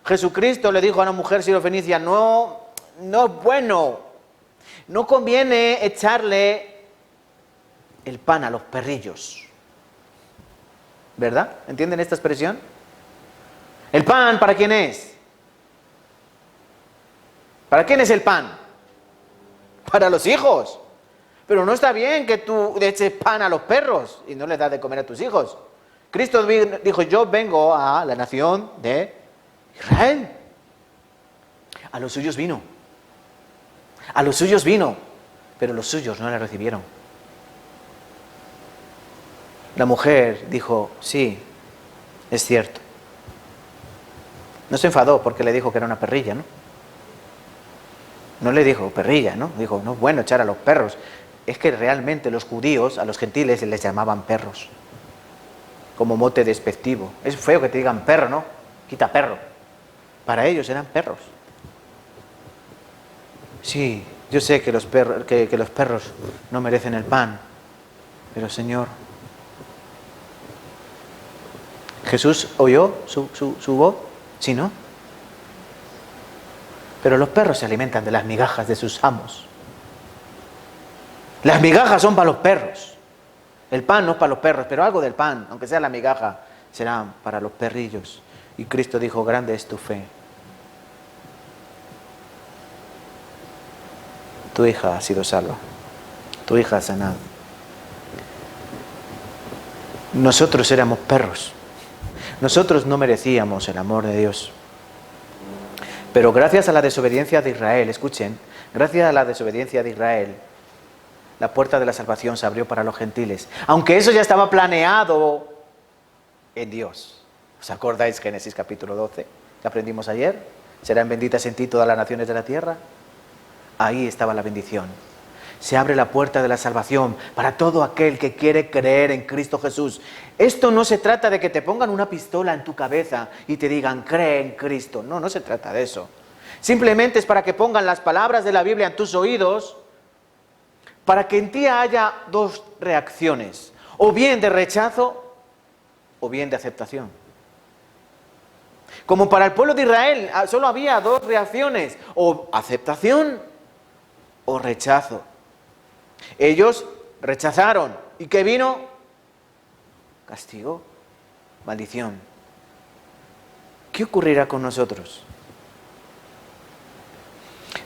Jesucristo le dijo a una mujer sirofenicia, no es bueno, no conviene echarle el pan a los perrillos. ¿Verdad? ¿Entienden esta expresión? ¿El pan para quién es? ¿Para quién es el pan? Para los hijos. Pero no está bien que tú le eches pan a los perros y no les das de comer a tus hijos. Cristo dijo, yo vengo a la nación de Israel. A los suyos vino. A los suyos vino. Pero los suyos no le recibieron. La mujer dijo, sí, es cierto. No se enfadó porque le dijo que era una perrilla, ¿no? No le dijo perrilla, ¿no? Dijo, no es bueno echar a los perros. Es que realmente los judíos, a los gentiles, les llamaban perros. Como mote despectivo. Es feo que te digan perro, ¿no? Quita perro. Para ellos eran perros. Sí, yo sé que los perros no merecen el pan. Pero Señor, ¿Jesús oyó su voz? Sí, ¿no? Pero los perros se alimentan de las migajas de sus amos. Las migajas son para los perros. El pan no es para los perros, pero algo del pan, aunque sea la migaja, será para los perrillos. Y Cristo dijo, grande es tu fe. Tu hija ha sido salva. Tu hija ha sanado. Nosotros éramos perros. Nosotros no merecíamos el amor de Dios. Pero gracias a la desobediencia de Israel, escuchen, gracias a la desobediencia de Israel, la puerta de la salvación se abrió para los gentiles. Aunque eso ya estaba planeado en Dios. ¿Os acordáis Génesis capítulo 12 que aprendimos ayer? Serán benditas en ti todas las naciones de la tierra. Ahí estaba la bendición. Se abre la puerta de la salvación para todo aquel que quiere creer en Cristo Jesús. Esto no se trata de que te pongan una pistola en tu cabeza y te digan, cree en Cristo. No, no se trata de eso. Simplemente es para que pongan las palabras de la Biblia en tus oídos, para que en ti haya dos reacciones, o bien de rechazo, o bien de aceptación. Como para el pueblo de Israel, solo había dos reacciones, o aceptación o rechazo. Ellos rechazaron. ¿Y qué vino? Castigo, maldición. ¿Qué ocurrirá con nosotros?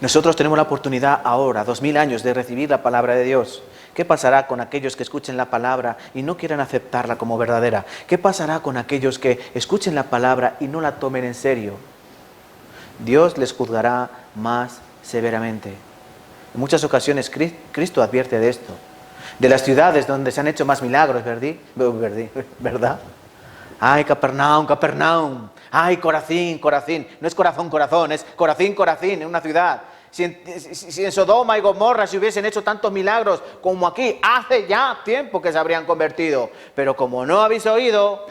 Nosotros tenemos la oportunidad ahora, 2000 años, de recibir la palabra de Dios. ¿Qué pasará con aquellos que escuchen la palabra y no quieran aceptarla como verdadera? ¿Qué pasará con aquellos que escuchen la palabra y no la tomen en serio? Dios les juzgará más severamente. En muchas ocasiones Cristo advierte de esto. De las ciudades donde se han hecho más milagros, ¿verdad? ¡Ay, Capernaum, Capernaum! ¡Ay, Corazín, Corazín! No es corazón, corazón, es Corazín, Corazín, en una ciudad. Si en Sodoma y Gomorra se hubiesen hecho tantos milagros como aquí, hace ya tiempo que se habrían convertido. Pero como no habéis oído,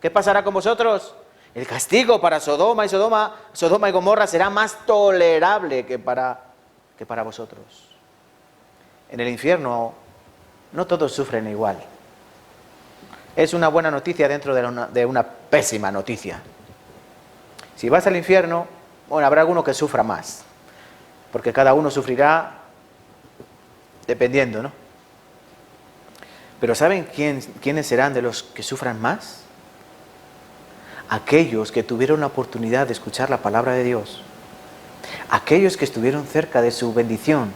¿qué pasará con vosotros? El castigo para Sodoma y Gomorra será más tolerable que para vosotros. En el infierno no todos sufren igual. Es una buena noticia dentro de una pésima noticia. Si vas al infierno, bueno, habrá alguno que sufra más, porque cada uno sufrirá dependiendo, ¿no? Pero ¿saben quiénes serán de los que sufran más? Aquellos que tuvieron la oportunidad de escuchar la palabra de Dios, aquellos que estuvieron cerca de su bendición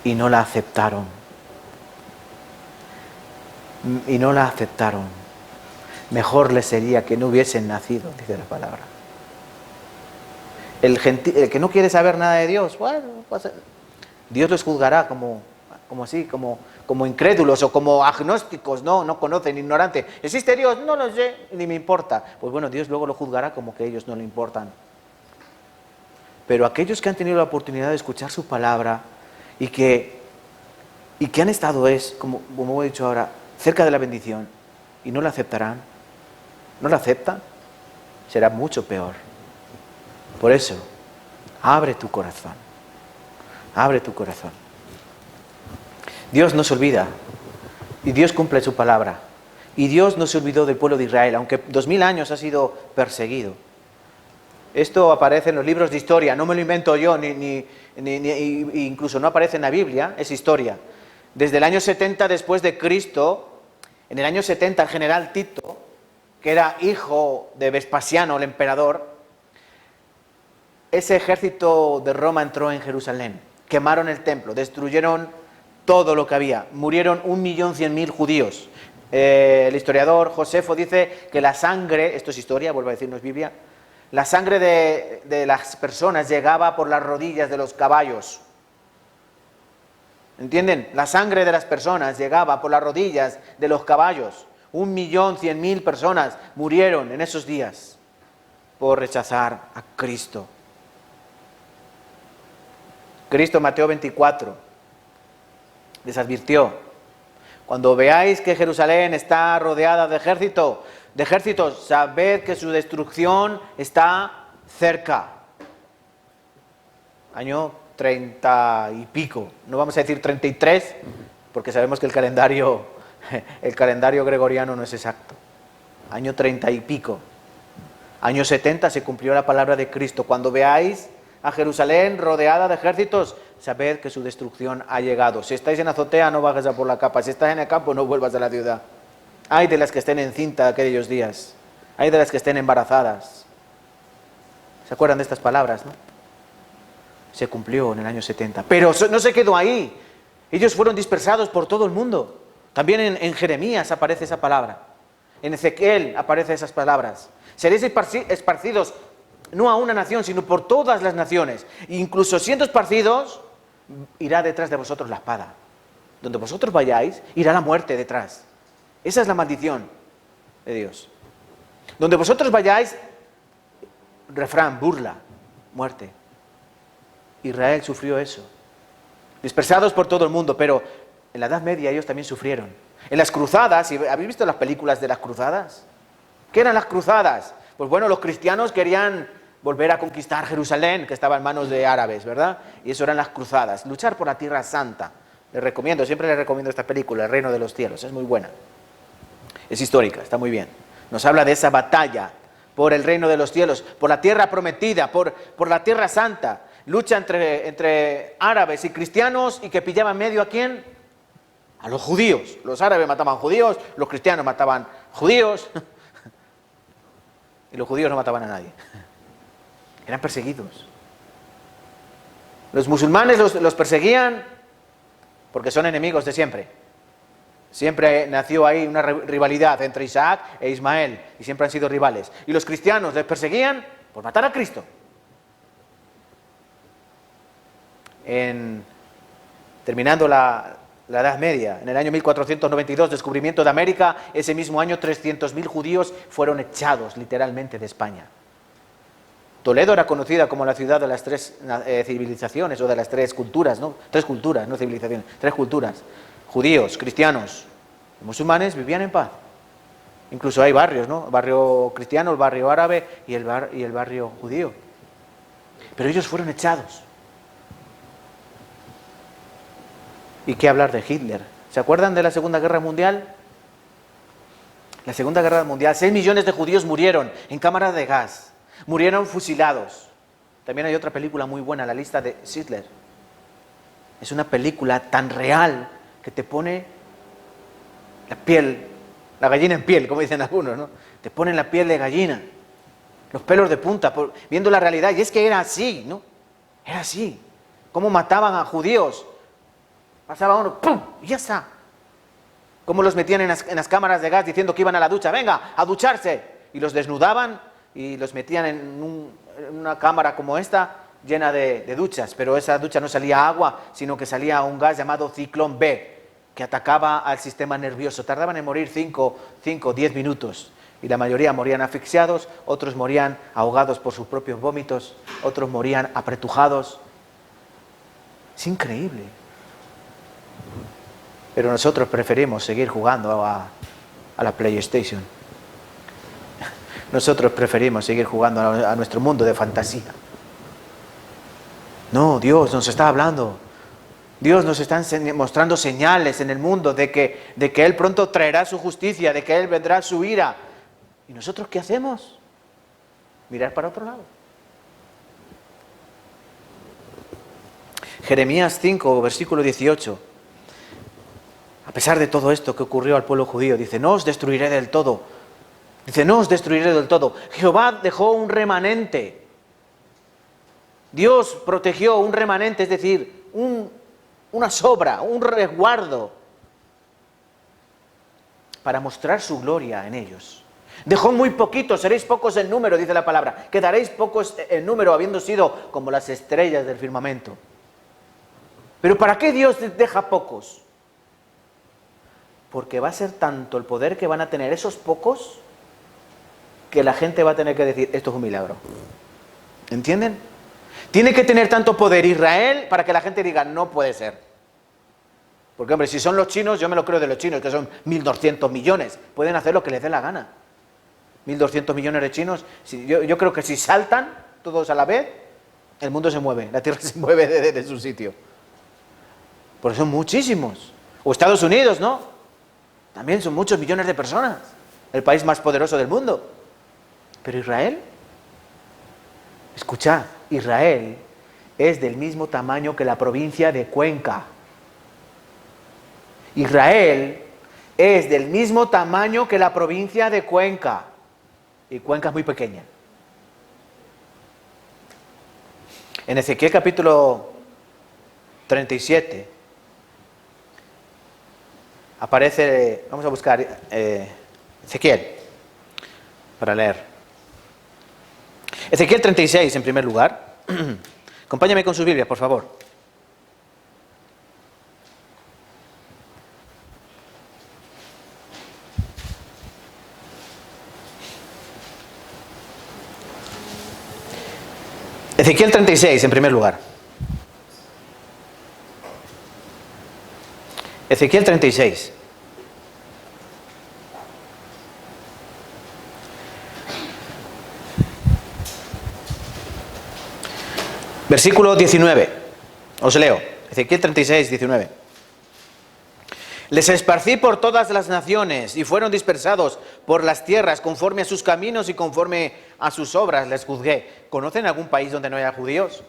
y no la aceptaron. Mejor les sería que no hubiesen nacido, dice la palabra. El que no quiere saber nada de Dios, bueno, pues, Dios los juzgará como incrédulos o como agnósticos, no conocen, ignorantes. ¿Existe Dios? No lo sé, ni me importa. Pues bueno, Dios luego lo juzgará como que ellos no le importan. Pero aquellos que han tenido la oportunidad de escuchar su palabra y que han estado, como he dicho ahora, cerca de la bendición y no la aceptarán, no la aceptan, será mucho peor. Por eso, abre tu corazón. Abre tu corazón. Dios no se olvida y Dios cumple su palabra. Y Dios no se olvidó del pueblo de Israel, aunque 2000 años ha sido perseguido. Esto aparece en los libros de historia, no me lo invento yo, ni incluso no aparece en la Biblia, es historia. Desde el año 70 después de Cristo, en el año 70 el general Tito, que era hijo de Vespasiano, el emperador, ese ejército de Roma entró en Jerusalén, quemaron el templo, destruyeron todo lo que había, murieron 1.100.000 judíos. El historiador Josefo dice que la sangre, esto es historia, vuelvo a decir, no es Biblia, la sangre de las personas llegaba por las rodillas de los caballos. ¿Entienden? La sangre de las personas llegaba por las rodillas de los caballos. 1.100.000 personas murieron en esos días por rechazar a Cristo. Cristo, Mateo 24, les advirtió: cuando veáis que Jerusalén está rodeada de ejércitos, sabed que su destrucción está cerca. Año 30 y pico, no vamos a decir 33, porque sabemos que el calendario gregoriano no es exacto. Año 30 y pico. Año 70 se cumplió la palabra de Cristo: cuando veáis a Jerusalén rodeada de ejércitos, sabed que su destrucción ha llegado. Si estáis en azotea, no bajes a por la capa. Si estás en el campo, no vuelvas a la ciudad. Ay de las que estén encinta aquellos días. Ay de las que estén embarazadas. ¿Se acuerdan de estas palabras, no? Se cumplió en el año 70. Pero no se quedó ahí. Ellos fueron dispersados por todo el mundo. También en Jeremías aparece esa palabra. En Ezequiel aparecen esas palabras. Seréis esparcidos no a una nación, sino por todas las naciones. Incluso siendo esparcidos, irá detrás de vosotros la espada. Donde vosotros vayáis, irá la muerte detrás. Esa es la maldición de Dios. Donde vosotros vayáis, refrán, burla, muerte. Israel sufrió eso. Dispersados por todo el mundo, pero en la Edad Media ellos también sufrieron. En las cruzadas, ¿habéis visto las películas de las cruzadas? ¿Qué eran las cruzadas? Pues bueno, los cristianos querían volver a conquistar Jerusalén, que estaba en manos de árabes, ¿verdad? Y eso eran las cruzadas, luchar por la Tierra Santa. Siempre les recomiendo esta película, El Reino de los Cielos, es muy buena. Es histórica, está muy bien. Nos habla de esa batalla por el reino de los cielos, por la tierra prometida, por la Tierra Santa. Lucha entre árabes y cristianos, y que pillaban medio ¿a quién? A los judíos. Los árabes mataban judíos, los cristianos mataban judíos, y los judíos no mataban a nadie. Eran perseguidos. Los musulmanes los perseguían porque son enemigos de siempre. Siempre nació ahí una rivalidad entre Isaac e Ismael, y siempre han sido rivales. Y los cristianos les perseguían por matar a Cristo. Terminando la Edad Media, en el año 1492, descubrimiento de América, ese mismo año 300.000 judíos fueron echados literalmente de España. Toledo era conocida como la ciudad de las tres civilizaciones, o de las tres culturas, ¿no? Tres culturas, no civilizaciones, tres culturas. Judíos, cristianos y musulmanes vivían en paz. Incluso hay barrios, ¿no? El barrio cristiano, el barrio árabe y el barrio judío. Pero ellos fueron echados. ¿Y qué hablar de Hitler? ¿Se acuerdan de la Segunda Guerra Mundial? La Segunda Guerra Mundial, 6 millones de judíos murieron en cámaras de gas, murieron fusilados. También hay otra película muy buena, La lista de Schindler. Es una película tan real que te pone la piel, la gallina en piel, como dicen algunos, ¿no? Te pone la piel de gallina, los pelos de punta, viendo la realidad. Y es que era así, ¿no? Era así. Cómo mataban a judíos. Pasaba uno, ¡pum!, y ya está. Cómo los metían en las cámaras de gas diciendo que iban a la ducha, venga, a ducharse. Y los desnudaban y los metían en una cámara como esta, llena de duchas, pero esa ducha no salía agua, sino que salía un gas llamado ciclón B, que atacaba al sistema nervioso. Tardaban en morir 5 o 10 minutos, y la mayoría morían asfixiados, otros morían ahogados por sus propios vómitos, otros morían apretujados. Es increíble. Pero nosotros preferimos seguir jugando a la PlayStation. Nosotros preferimos seguir jugando a nuestro mundo de fantasía. No, Dios nos está hablando. Dios nos está mostrando señales en el mundo de que Él pronto traerá su justicia, de que Él vendrá su ira. ¿Y nosotros qué hacemos? Mirar para otro lado. Jeremías 5, versículo 18. A pesar de todo esto que ocurrió al pueblo judío, dice, no os destruiré del todo. Dice, no os destruiré del todo. Jehová dejó un remanente. Dios protegió un remanente, es decir, una sobra, un resguardo, para mostrar su gloria en ellos. Dejó muy poquitos, seréis pocos en número, dice la palabra. Quedaréis pocos en número, habiendo sido como las estrellas del firmamento. Pero ¿para qué Dios deja pocos? Porque va a ser tanto el poder que van a tener esos pocos, que la gente va a tener que decir, esto es un milagro. ¿Entienden? Tiene que tener tanto poder Israel para que la gente diga, no puede ser. Porque, hombre, si son los chinos, yo me lo creo de los chinos, que son 1.200 millones. Pueden hacer lo que les dé la gana. 1.200 millones de chinos. Yo creo que si saltan todos a la vez, el mundo se mueve, la tierra se mueve de su sitio. Porque son muchísimos. O Estados Unidos, ¿no? También son muchos millones de personas. El país más poderoso del mundo. Pero Israel, escuchad, Israel es del mismo tamaño que la provincia de Cuenca. Israel es del mismo tamaño que la provincia de Cuenca. Y Cuenca es muy pequeña. En Ezequiel capítulo 37 aparece, vamos a buscar Ezequiel para leer. Ezequiel 36, en primer lugar. Acompáñame con sus Biblias, por favor. Ezequiel 36, en primer lugar. Ezequiel 36. Versículo 19. Os leo. Ezequiel 36, 19. Les esparcí por todas las naciones y fueron dispersados por las tierras conforme a sus caminos y conforme a sus obras les juzgué. ¿Conocen algún país donde no haya judíos?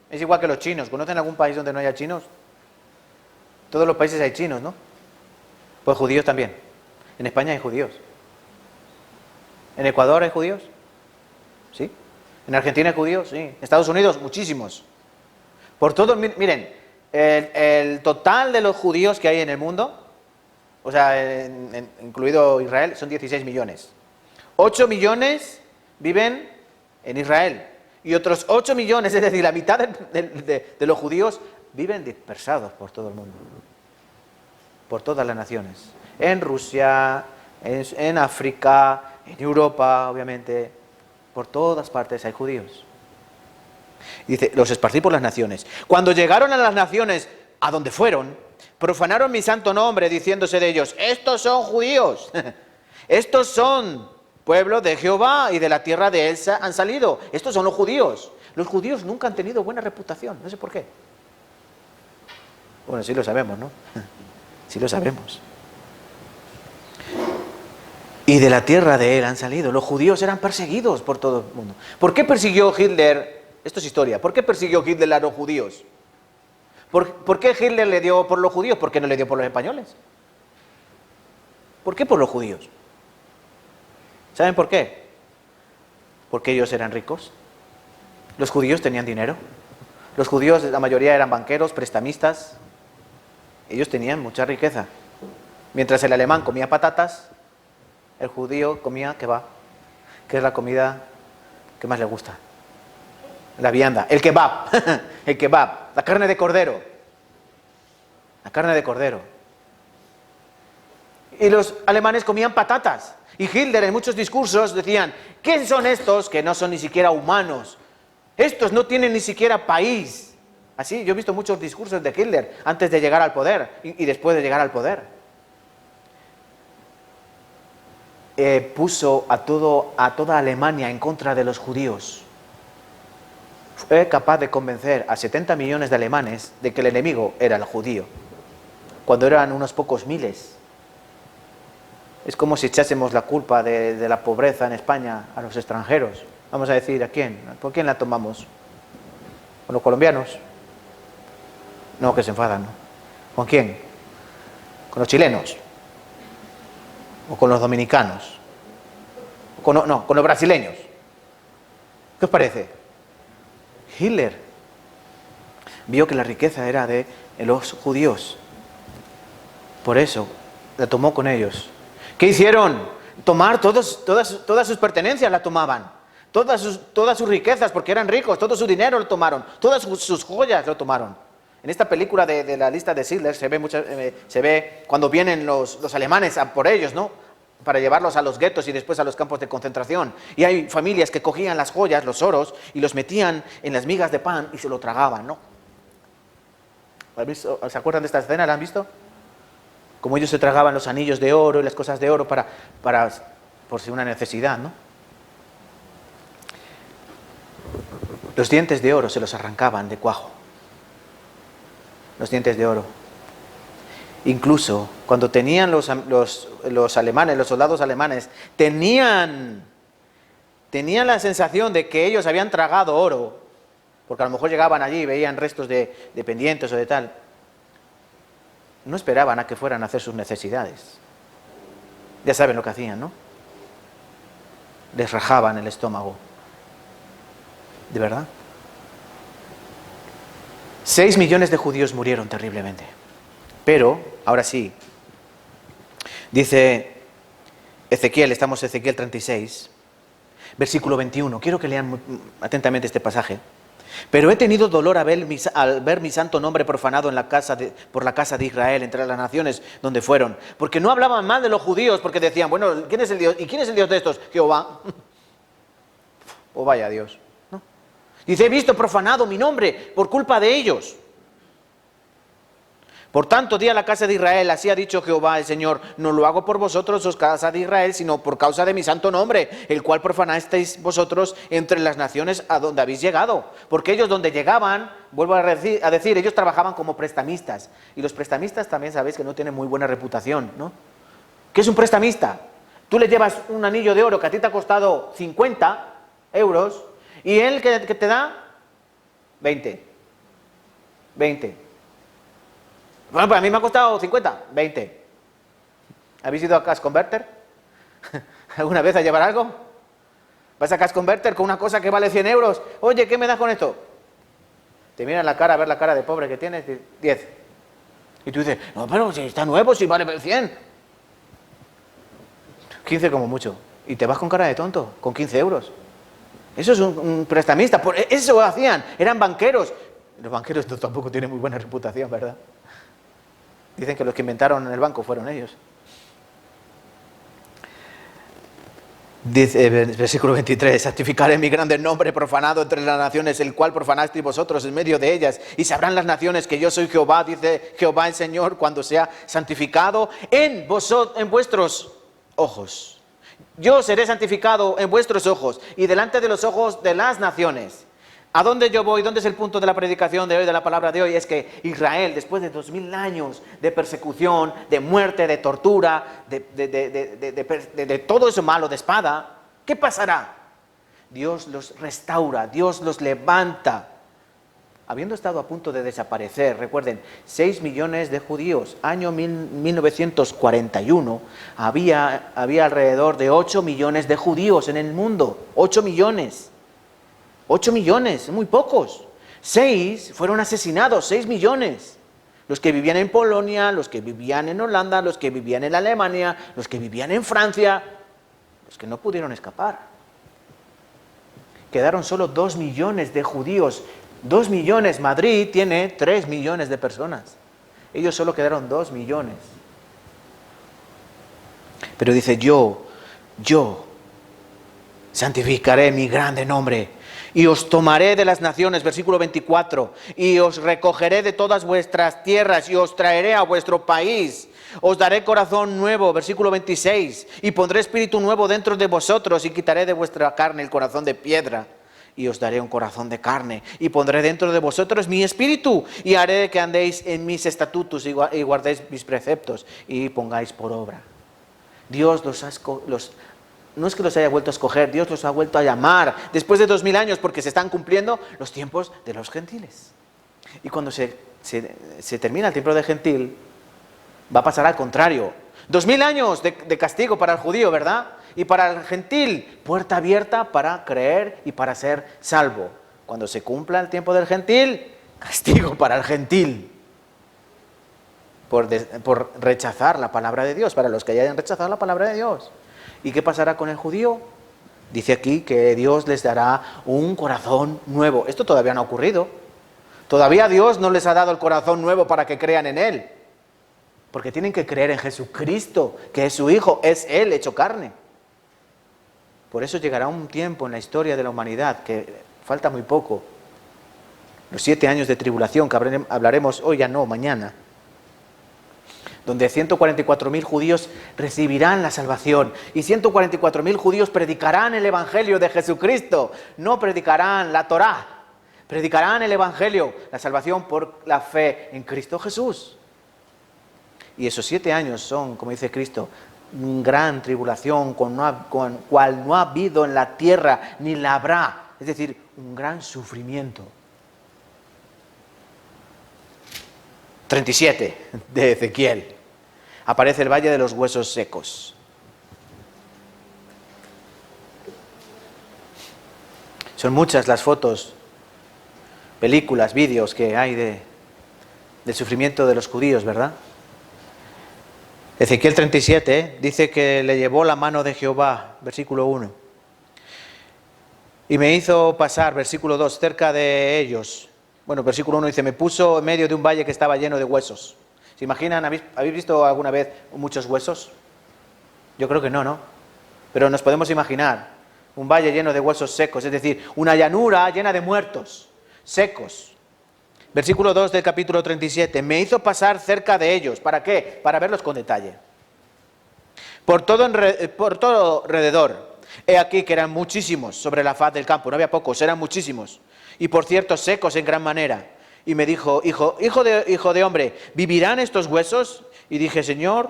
Es igual que los chinos. ¿Conocen algún país donde no haya chinos? Todos los países hay chinos, ¿no? Pues judíos también. En España hay judíos. ¿En Ecuador hay judíos? ¿Sí? ¿En Argentina hay judíos? Sí. ¿En Estados Unidos? Muchísimos. Por todo, miren, el total de los judíos que hay en el mundo, o sea, incluido Israel, son 16 millones. 8 millones viven en Israel. Y otros 8 millones, es decir, la mitad de los judíos, viven dispersados por todo el mundo. Por todas las naciones. En Rusia, en África, en Europa, obviamente. Por todas partes hay judíos. Dice, los esparcí por las naciones. Cuando llegaron a las naciones a donde fueron, profanaron mi santo nombre, diciéndose de ellos, estos son judíos, estos son pueblo de Jehová y de la tierra de él han salido. Estos son los judíos. Los judíos nunca han tenido buena reputación, no sé por qué. Bueno, sí lo sabemos, ¿no? Sí lo sabemos. Y de la tierra de él han salido. Los judíos eran perseguidos por todo el mundo. ¿Por qué persiguió Hitler? Esto es historia. ¿Por qué persiguió Hitler a los judíos? ¿Por qué Hitler le dio por los judíos? ¿Por qué no le dio por los españoles? ¿Por qué por los judíos? ¿Saben por qué? Porque ellos eran ricos. Los judíos tenían dinero. Los judíos, la mayoría eran banqueros, prestamistas. Ellos tenían mucha riqueza. Mientras el alemán comía patatas, el judío comía kebab, que es la comida que más le gusta. La vianda, el kebab, el kebab, la carne de cordero. La carne de cordero. Y los alemanes comían patatas. Y Hitler en muchos discursos decían, ¿quién son estos que no son ni siquiera humanos? Estos no tienen ni siquiera país. Así, yo he visto muchos discursos de Hitler antes de llegar al poder y después de llegar al poder. Puso a toda Alemania en contra de los judíos. Fue capaz de convencer a 70 millones de alemanes de que el enemigo era el judío, cuando eran unos pocos miles. Es como si echásemos la culpa de la pobreza en España a los extranjeros. Vamos a decir, ¿a quién? ¿Por quién la tomamos? ¿Con los colombianos? No, que se enfadan, ¿no? ¿Con quién? ¿Con los chilenos? ¿O con los dominicanos? Con los brasileños. ¿Qué os parece? Hitler vio que la riqueza era de los judíos. Por eso la tomó con ellos. ¿Qué hicieron? Tomar todas sus pertenencias, la tomaban. Todas sus riquezas, porque eran ricos, todo su dinero lo tomaron. Todas sus joyas lo tomaron. En esta película de la lista de Schindler se ve cuando vienen los alemanes a por ellos, ¿no? Para llevarlos a los guetos y después a los campos de concentración. Y hay familias que cogían las joyas, los oros, y los metían en las migas de pan y se lo tragaban, ¿no? ¿Se acuerdan de esta escena? ¿La han visto? Como ellos se tragaban los anillos de oro y las cosas de oro por si una necesidad, ¿no? Los dientes de oro se los arrancaban de cuajo. Los dientes de oro. Incluso cuando tenían los alemanes, los soldados alemanes, tenían la sensación de que ellos habían tragado oro, porque a lo mejor llegaban allí y veían restos de pendientes o de tal. No esperaban a que fueran a hacer sus necesidades. Ya saben lo que hacían, ¿no? Les rajaban el estómago. ¿De verdad? 6 millones de judíos murieron terriblemente. Pero, ahora sí, dice Ezequiel, estamos en Ezequiel 36, Versículo 21. Quiero que lean atentamente este pasaje. Pero he tenido dolor al ver mi santo nombre profanado por la casa de Israel, entre las naciones donde fueron. Porque no hablaban mal de los judíos, porque decían, bueno, ¿quién es el Dios? ¿Y quién es el Dios de estos? Jehová. Oh, vaya Dios. ¿No? Dice, he visto profanado mi nombre por culpa de ellos. Por tanto, di a la casa de Israel, así ha dicho Jehová el Señor, no lo hago por vosotros, os casa de Israel, sino por causa de mi santo nombre, el cual profanasteis vosotros entre las naciones a donde habéis llegado. Porque ellos donde llegaban, vuelvo a decir, ellos trabajaban como prestamistas. Y los prestamistas también sabéis que no tienen muy buena reputación, ¿no? ¿Qué es un prestamista? Tú le llevas un anillo de oro que a ti te ha costado 50 euros y él que te da 20. Bueno, pues a mí me ha costado 50, 20. ¿Habéis ido a Cash Converter? ¿Alguna vez a llevar algo? ¿Vas a Cash Converter con una cosa que vale 100 euros? Oye, ¿qué me das con esto? Te miran la cara, a ver la cara de pobre que tienes, 10. Y tú dices, no, pero si está nuevo, si vale 100. 15 como mucho. Y te vas con cara de tonto, con 15 euros. Eso es un prestamista. Eso hacían, eran banqueros. Los banqueros tampoco tienen muy buena reputación, ¿verdad? Dicen que los que inventaron el banco fueron ellos. Dice, versículo 23, santificaré mi grande nombre profanado entre las naciones, el cual profanasteis vosotros en medio de ellas, y sabrán las naciones que yo soy Jehová, dice Jehová el Señor, cuando sea santificado en vuestros ojos. Yo seré santificado en vuestros ojos y delante de los ojos de las naciones. ¿A dónde yo voy? ¿Dónde es el punto de la predicación de hoy, de la palabra de hoy? Es que Israel, después de 2000 años de persecución, de muerte, de tortura, de todo eso malo, de espada, ¿qué pasará? Dios los restaura, Dios los levanta. Habiendo estado a punto de desaparecer, recuerden, 6 millones de judíos, año 1941, había alrededor de 8 millones de judíos en el mundo, 8 millones. 8 millones, muy pocos. 6 fueron asesinados, 6 millones. Los que vivían en Polonia, los que vivían en Holanda, los que vivían en Alemania, los que vivían en Francia, los que no pudieron escapar. Quedaron solo 2 millones de judíos. 2 millones, Madrid tiene 3 millones de personas. Ellos solo quedaron 2 millones. Pero dice, yo santificaré mi grande nombre. Y os tomaré de las naciones, versículo 24, y os recogeré de todas vuestras tierras, y os traeré a vuestro país. Os daré corazón nuevo, versículo 26, y pondré espíritu nuevo dentro de vosotros, y quitaré de vuestra carne el corazón de piedra, y os daré un corazón de carne, y pondré dentro de vosotros mi espíritu, y haré que andéis en mis estatutos, y guardéis mis preceptos, y pongáis por obra. Dios no es que los haya vuelto a escoger, Dios los ha vuelto a llamar después de 2000 años porque se están cumpliendo los tiempos de los gentiles. Y cuando se termina el tiempo del gentil, va a pasar al contrario. 2000 años de castigo para el judío, ¿verdad? Y para el gentil, puerta abierta para creer y para ser salvo. Cuando se cumpla el tiempo del gentil, castigo para el gentil. Por rechazar la palabra de Dios, para los que hayan rechazado la palabra de Dios. ¿Y qué pasará con el judío? Dice aquí que Dios les dará un corazón nuevo. Esto todavía no ha ocurrido. Todavía Dios no les ha dado el corazón nuevo para que crean en Él. Porque tienen que creer en Jesucristo, que es su Hijo, es Él hecho carne. Por eso llegará un tiempo en la historia de la humanidad, que falta muy poco. Los 7 años de tribulación, que hablaremos hoy, ya no, mañana. Donde 144.000 judíos recibirán la salvación y 144.000 judíos predicarán el Evangelio de Jesucristo. No predicarán la Torá, predicarán el Evangelio, la salvación por la fe en Cristo Jesús. Y esos 7 años son, como dice Cristo, gran tribulación, cual no ha habido en la tierra ni la habrá. Es decir, un gran sufrimiento. 37 de Ezequiel. Aparece el valle de los huesos secos. Son muchas las fotos, películas, vídeos que hay del sufrimiento de los judíos, ¿verdad? Ezequiel 37 dice que le llevó la mano de Jehová, versículo 1. Y me hizo pasar, versículo 2, cerca de ellos. Bueno, versículo 1 dice, me puso en medio de un valle que estaba lleno de huesos. ¿Se imaginan? ¿Habéis visto alguna vez muchos huesos? Yo creo que no, ¿no? Pero nos podemos imaginar un valle lleno de huesos secos, es decir, una llanura llena de muertos, secos. Versículo 2 del capítulo 37, me hizo pasar cerca de ellos. ¿Para qué? Para verlos con detalle. Por todo alrededor. He aquí que eran muchísimos sobre la faz del campo, no había pocos, eran muchísimos. Y por cierto, secos en gran manera. Y me dijo, hijo de hombre, ¿vivirán estos huesos? Y dije, Señor,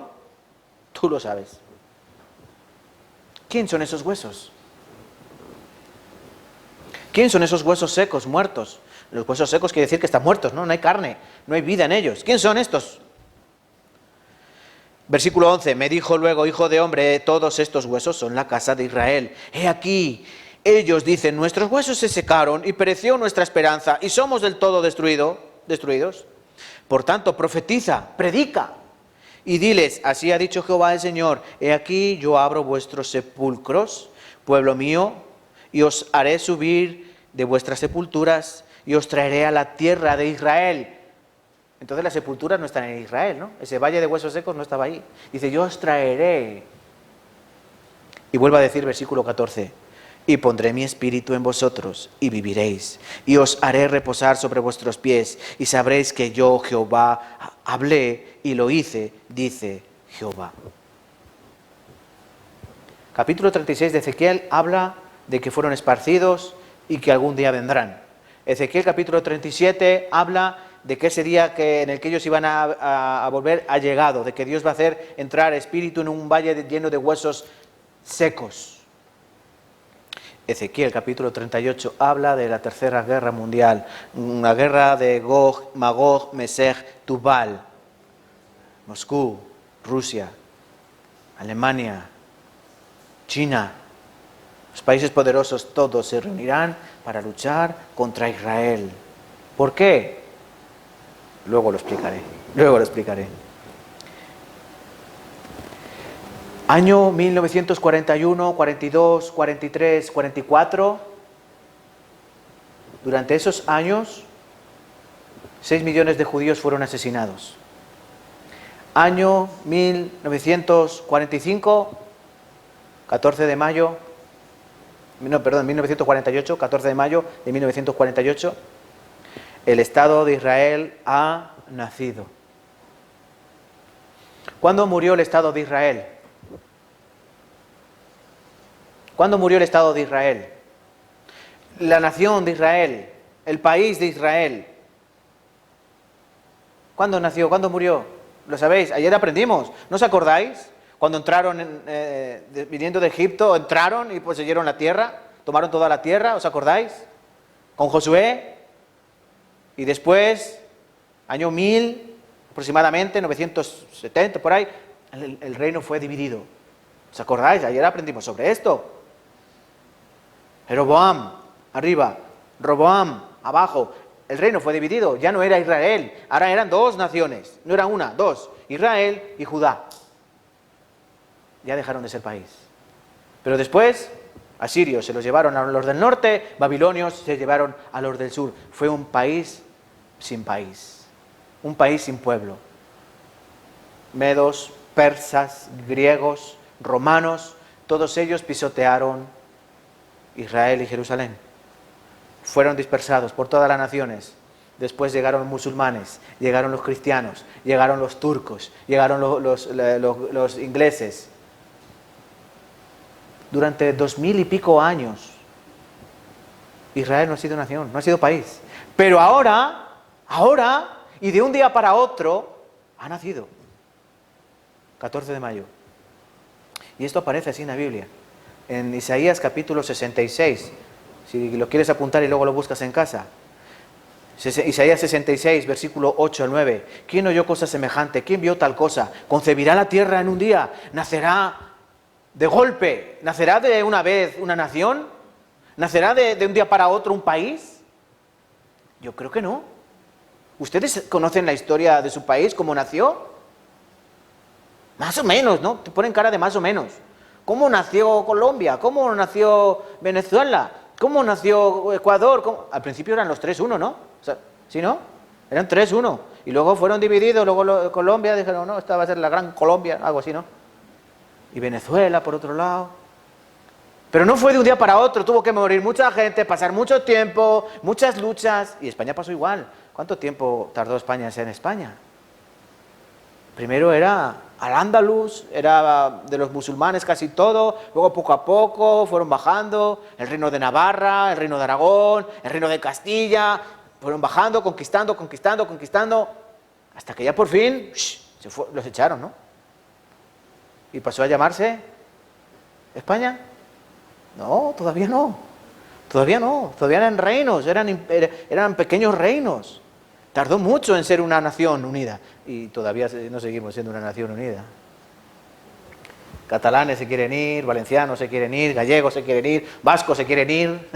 tú lo sabes. ¿Quién son esos huesos? ¿Quién son esos huesos secos, muertos? Los huesos secos quiere decir que están muertos, ¿no? No hay carne, no hay vida en ellos. ¿Quién son estos? Versículo 11, me dijo luego, hijo de hombre, todos estos huesos son la casa de Israel. He aquí, ellos dicen, nuestros huesos se secaron y pereció nuestra esperanza y somos del todo destruidos. Por tanto, profetiza, predica y diles, así ha dicho Jehová el Señor, he aquí yo abro vuestros sepulcros, pueblo mío, y os haré subir de vuestras sepulturas y os traeré a la tierra de Israel. Entonces las sepulturas no están en Israel, ¿no? Ese valle de huesos secos no estaba ahí. Dice, yo os traeré. Y vuelve a decir, versículo 14, y pondré mi espíritu en vosotros, y viviréis, y os haré reposar sobre vuestros pies, y sabréis que yo, Jehová, hablé y lo hice, dice Jehová. Capítulo 36 de Ezequiel habla de que fueron esparcidos y que algún día vendrán. Ezequiel capítulo 37 habla de que ese día en el que ellos iban a volver ha llegado, de que Dios va a hacer entrar espíritu en un valle lleno de huesos secos. Ezequiel capítulo 38 habla de la tercera guerra mundial, una guerra de Gog, Magog, Mesech, Tubal, Moscú, Rusia, Alemania, China. Los países poderosos todos se reunirán para luchar contra Israel. ¿Por qué? Luego lo explicaré. Año 1941, 42, 43, 44. Durante esos años, 6 millones de judíos fueron asesinados. Año 1945, 14 de mayo, 1948, 14 de mayo de 1948, el Estado de Israel ha nacido. ¿Cuándo murió el Estado de Israel? ¿Cuándo murió el Estado de Israel? La nación de Israel, el país de Israel. ¿Cuándo nació? ¿Cuándo murió? ¿Lo sabéis? Ayer aprendimos. ¿No os acordáis? Cuando entraron, viniendo de Egipto, entraron y poseyeron la tierra, tomaron toda la tierra, ¿os acordáis? Con Josué. Y después, año 1000, aproximadamente, 970, por ahí, el reino fue dividido. ¿Os acordáis? Ayer aprendimos sobre esto. Jeroboam, arriba. Roboam, abajo. El reino fue dividido. Ya no era Israel. Ahora eran dos naciones. No era una, dos. Israel y Judá. Ya dejaron de ser país. Pero después, asirios se los llevaron a los del norte, babilonios se llevaron a los del sur. Fue un país sin país. Un país sin pueblo. Medos, persas, griegos, romanos, todos ellos pisotearon Israel y Jerusalén. Fueron dispersados por todas las naciones. Después llegaron los musulmanes, llegaron los cristianos, llegaron los turcos, llegaron los ingleses. Durante 2000 y pico años, Israel no ha sido nación, no ha sido país. Pero ahora, y de un día para otro, ha nacido. 14 de mayo. Y esto aparece así en la Biblia. En Isaías capítulo 66. Si lo quieres apuntar y luego lo buscas en casa. Isaías 66, versículo 8 al 9. ¿Quién oyó cosa semejante? ¿Quién vio tal cosa? ¿Concebirá la tierra en un día? ¿Nacerá de golpe? ¿Nacerá de una vez una nación? ¿Nacerá de un día para otro un país? Yo creo que no. ¿Ustedes conocen la historia de su país, cómo nació? Más o menos, ¿no? Te ponen cara de más o menos. ¿Cómo nació Colombia? ¿Cómo nació Venezuela? ¿Cómo nació Ecuador? ¿Cómo? Al principio eran los 3-1, ¿no? O sea, ¿sí, no? Eran 3-1. Y luego fueron divididos, luego Colombia, dijeron, no, esta va a ser la gran Colombia, algo así, ¿no? Y Venezuela, por otro lado. Pero no fue de un día para otro, tuvo que morir mucha gente, pasar mucho tiempo, muchas luchas. Y España pasó igual. ¿Cuánto tiempo tardó España en ser España? Primero era Al-Ándalus, era de los musulmanes casi todo, luego poco a poco fueron bajando, el reino de Navarra, el reino de Aragón, el reino de Castilla, fueron bajando, conquistando, hasta que ya por fin los echaron, ¿no? Y pasó a llamarse España. No, todavía no, todavía eran reinos, eran pequeños reinos. Tardó mucho en ser una nación unida y todavía no seguimos siendo una nación unida. Catalanes se quieren ir, valencianos se quieren ir, gallegos se quieren ir, vascos se quieren ir.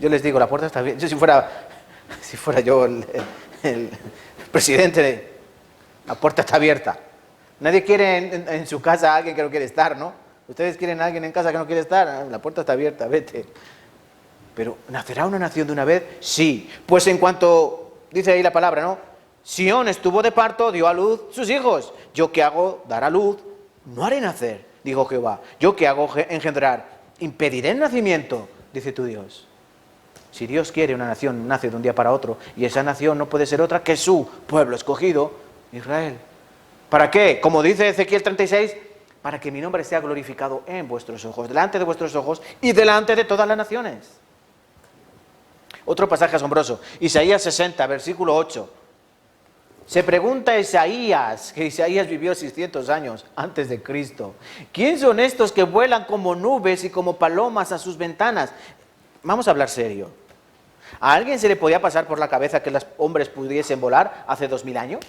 Yo les digo, la puerta está abierta. Si fuera yo el presidente, la puerta está abierta. Nadie quiere en su casa a alguien que no quiere estar, ¿no? Ustedes quieren a alguien en casa que no quiere estar, la puerta está abierta, vete. Pero ¿nacerá una nación de una vez? Sí. Pues en cuanto dice ahí la palabra, ¿no? Sión estuvo de parto, dio a luz sus hijos. Yo que hago dar a luz, no haré nacer, dijo Jehová. Yo que hago engendrar, impediré el nacimiento, dice tu Dios. Si Dios quiere, una nación nace de un día para otro, y esa nación no puede ser otra que su pueblo escogido, Israel. ¿Para qué? Como dice Ezequiel 36, para que mi nombre sea glorificado en vuestros ojos, delante de vuestros ojos y delante de todas las naciones. Otro pasaje asombroso, Isaías 60, versículo 8. Se pregunta Isaías, que Isaías vivió 600 años antes de Cristo. ¿Quién son estos que vuelan como nubes y como palomas a sus ventanas? Vamos a hablar serio. ¿A alguien se le podía pasar por la cabeza que los hombres pudiesen volar hace 2000 años?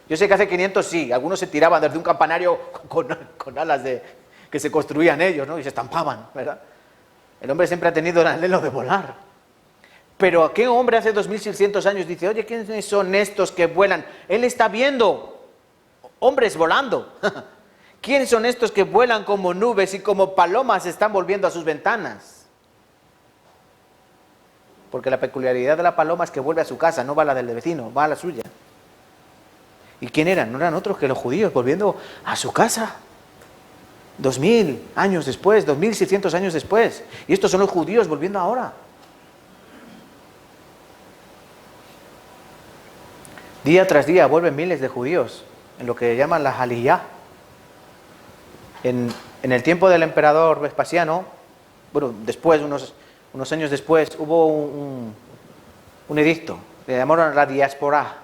Yo sé que hace 500 sí, algunos se tiraban desde un campanario con alas que se construían ellos, ¿no? Y se estampaban, ¿verdad? El hombre siempre ha tenido el anhelo de volar. Pero ¿qué hombre hace 2600 años dice, oye, ¿quiénes son estos que vuelan? Él está viendo hombres volando. ¿Quiénes son estos que vuelan como nubes y como palomas se están volviendo a sus ventanas? Porque la peculiaridad de la paloma es que vuelve a su casa, no va a la del vecino, va a la suya. ¿Y quién eran? No eran otros que los judíos volviendo a su casa. 2000 años después, 2600 años después. Y estos son los judíos volviendo ahora. Día tras día vuelven miles de judíos en lo que llaman la Aliyá. En el tiempo del emperador Vespasiano, bueno, después, unos años después, hubo un edicto, le llamaron la diáspora.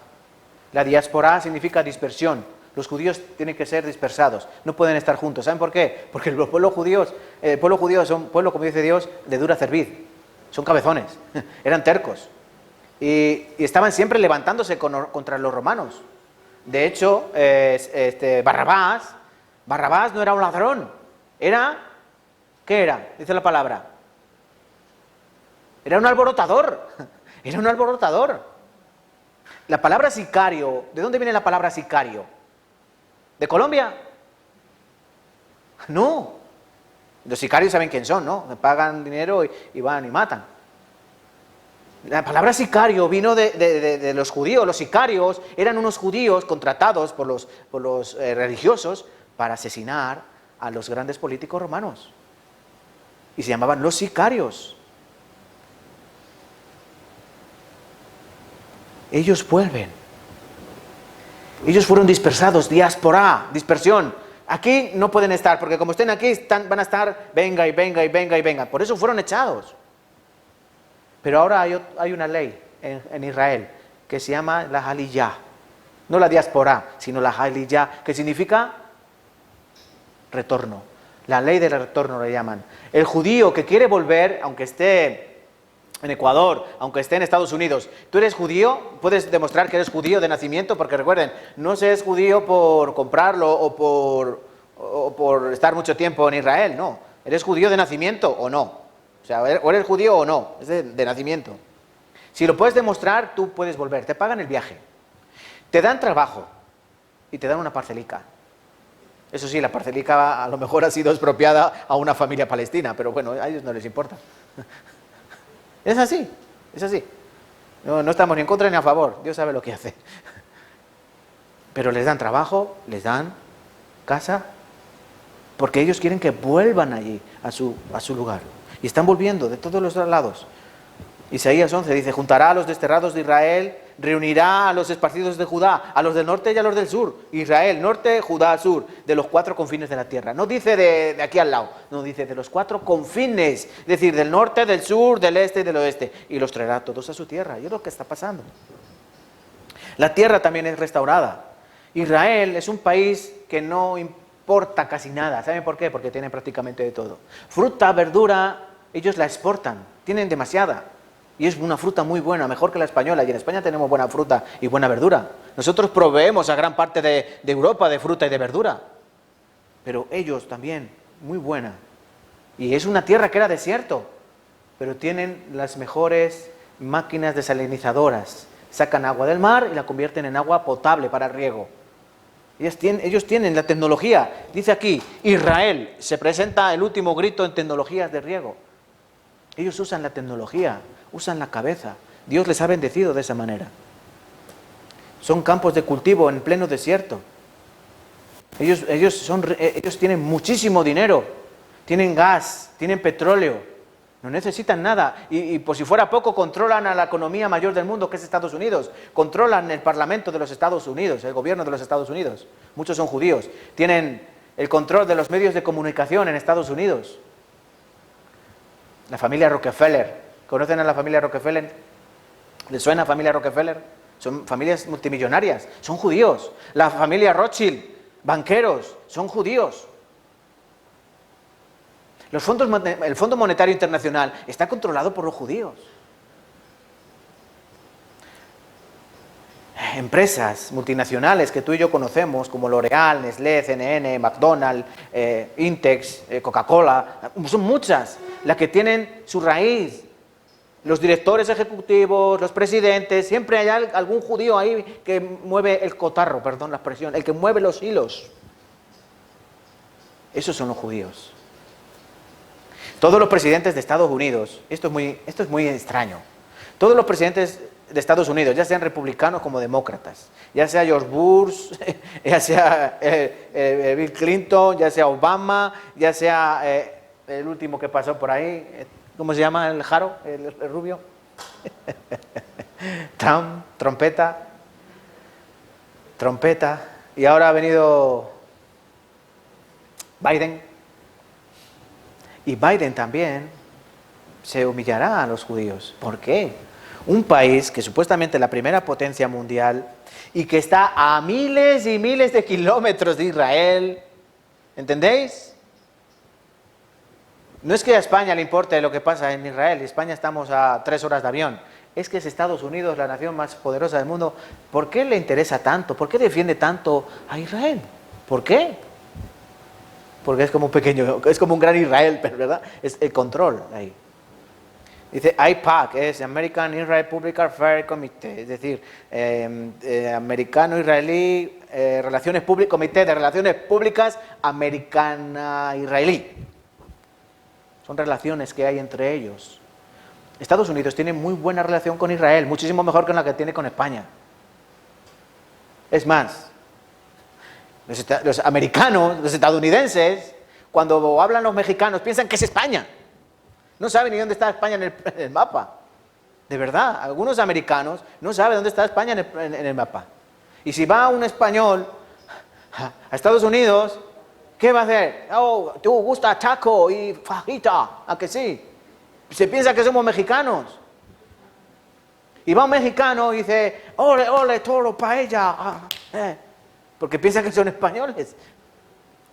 La diáspora significa dispersión. Los judíos tienen que ser dispersados, no pueden estar juntos. ¿Saben por qué? Porque el pueblo judío es un pueblo, como dice Dios, de dura cerviz. Son cabezones, eran tercos. Y estaban siempre levantándose contra los romanos. De hecho, Barrabás no era un ladrón. ¿Qué era? Dice la palabra. Era un alborotador. Era un alborotador. La palabra sicario, ¿de dónde viene la palabra sicario? ¿De Colombia? No. Los sicarios saben quién son, ¿no? Pagan dinero y van y matan. La palabra sicario vino de los judíos. Los sicarios eran unos judíos contratados por los religiosos para asesinar a los grandes políticos romanos. Y se llamaban los sicarios. Ellos vuelven. Ellos fueron dispersados, diáspora, dispersión. Aquí no pueden estar, porque como estén aquí, van a estar, venga y venga y venga y venga. Por eso fueron echados. Pero ahora hay una ley en Israel que se llama la Aliyá. No la diáspora, sino la Aliyá, que significa retorno. La ley del retorno le llaman. El judío que quiere volver, aunque esté en Ecuador, aunque esté en Estados Unidos, ¿tú eres judío? ¿Puedes demostrar que eres judío de nacimiento? Porque recuerden, no se es judío por comprarlo o por estar mucho tiempo en Israel, no. ¿Eres judío de nacimiento o no? O sea, o eres judío o no, es de nacimiento. Si lo puedes demostrar, tú puedes volver. Te pagan el viaje, te dan trabajo y te dan una parcelica. Eso sí, la parcelica a lo mejor ha sido expropiada a una familia palestina, pero bueno, a ellos no les importa. Es así, es así. No estamos ni en contra ni a favor, Dios sabe lo que hace. Pero les dan trabajo, les dan casa, porque ellos quieren que vuelvan allí, a su lugar. Y están volviendo de todos los lados. Isaías 11 dice, juntará a los desterrados de Israel, reunirá a los esparcidos de Judá, a los del norte y a los del sur. Israel, norte, Judá, sur, de los 4 confines de la tierra. No dice de aquí al lado, no, dice de los 4 confines, es decir, del norte, del sur, del este y del oeste. Y los traerá todos a su tierra. Y es lo que está pasando. La tierra también es restaurada. Israel es un país que no importa casi nada. ¿Saben por qué? Porque tienen prácticamente de todo. Fruta, verdura, ellos la exportan, tienen demasiada. Y es una fruta muy buena, mejor que la española. Y en España tenemos buena fruta y buena verdura. Nosotros proveemos a gran parte de Europa de fruta y de verdura. Pero ellos también, muy buena. Y es una tierra que era desierto. Pero tienen las mejores máquinas desalinizadoras. Sacan agua del mar y la convierten en agua potable para riego. Ellos tienen la tecnología. Dice aquí, Israel, se presenta el último grito en tecnologías de riego. Ellos usan la tecnología, usan la cabeza. Dios les ha bendecido de esa manera. Son campos de cultivo en pleno desierto. Ellos tienen muchísimo dinero, tienen gas, tienen petróleo, no necesitan nada. Y por si fuera poco, controlan a la economía mayor del mundo, que es Estados Unidos. Controlan el Parlamento de los Estados Unidos, el gobierno de los Estados Unidos. Muchos son judíos. Tienen el control de los medios de comunicación en Estados Unidos. La familia Rockefeller. ¿Conocen a la familia Rockefeller? ¿Les suena familia Rockefeller? Son familias multimillonarias, son judíos. La familia Rothschild, banqueros, son judíos. El Fondo Monetario Internacional está controlado por los judíos. Empresas multinacionales que tú y yo conocemos, como L'Oreal, Nestlé, CNN, McDonald's, Intex, Coca-Cola, son muchas las que tienen su raíz. Los directores ejecutivos, los presidentes, siempre hay algún judío ahí que mueve el cotarro, perdón la expresión, el que mueve los hilos. Esos son los judíos. Todos los presidentes de Estados Unidos, esto es muy extraño, todos los presidentes de Estados Unidos, ya sean republicanos como demócratas, ya sea George Bush, ya sea Bill Clinton, ya sea Obama, ya sea el último que pasó por ahí, ¿cómo se llama el jaro, el rubio? Trump, trompeta, y ahora ha venido Biden. Y Biden también se humillará a los judíos. ¿Por qué? Un país que supuestamente es la primera potencia mundial y que está a miles y miles de kilómetros de Israel. ¿Entendéis? No es que a España le importe lo que pasa en Israel. En España estamos a 3 horas de avión. Es que es Estados Unidos, la nación más poderosa del mundo. ¿Por qué le interesa tanto? ¿Por qué defiende tanto a Israel? ¿Por qué? Porque es como un gran Israel, pero ¿verdad? Es el control ahí. Dice AIPAC, es American Israel Public Affairs Committee, es decir, americano-israelí, Comité de Relaciones Públicas americana-israelí. Son relaciones que hay entre ellos. Estados Unidos tiene muy buena relación con Israel, muchísimo mejor que la que tiene con España. Es más, los americanos, los estadounidenses, cuando hablan los mexicanos, piensan que es España. No saben ni dónde está España en el mapa. De verdad, algunos americanos no saben dónde está España en el mapa. Y si va un español a Estados Unidos, ¿qué va a hacer? Oh, tú gusta taco y fajita, ¿a que sí? Se piensa que somos mexicanos. Y va un mexicano y dice, ole, ole, toro, paella. Porque piensan que son españoles.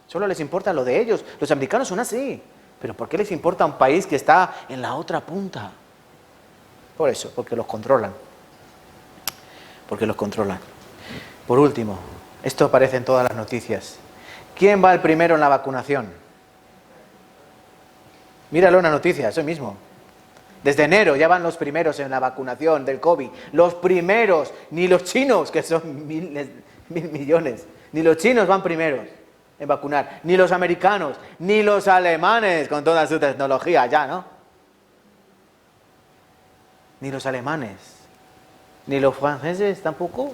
Solo les importa lo de ellos. Los americanos son así. Pero ¿por qué les importa un país que está en la otra punta? Por eso, porque los controlan. Porque los controlan. Por último, esto aparece en todas las noticias. ¿Quién va el primero en la vacunación? Míralo en la noticia, eso mismo. Desde enero ya van los primeros en la vacunación del COVID. Los primeros, ni los chinos, que son mil millones, ni los chinos van primeros. en vacunar. Ni los americanos, ni los alemanes con toda su tecnología ya, ¿no? Ni los alemanes, ni los franceses tampoco.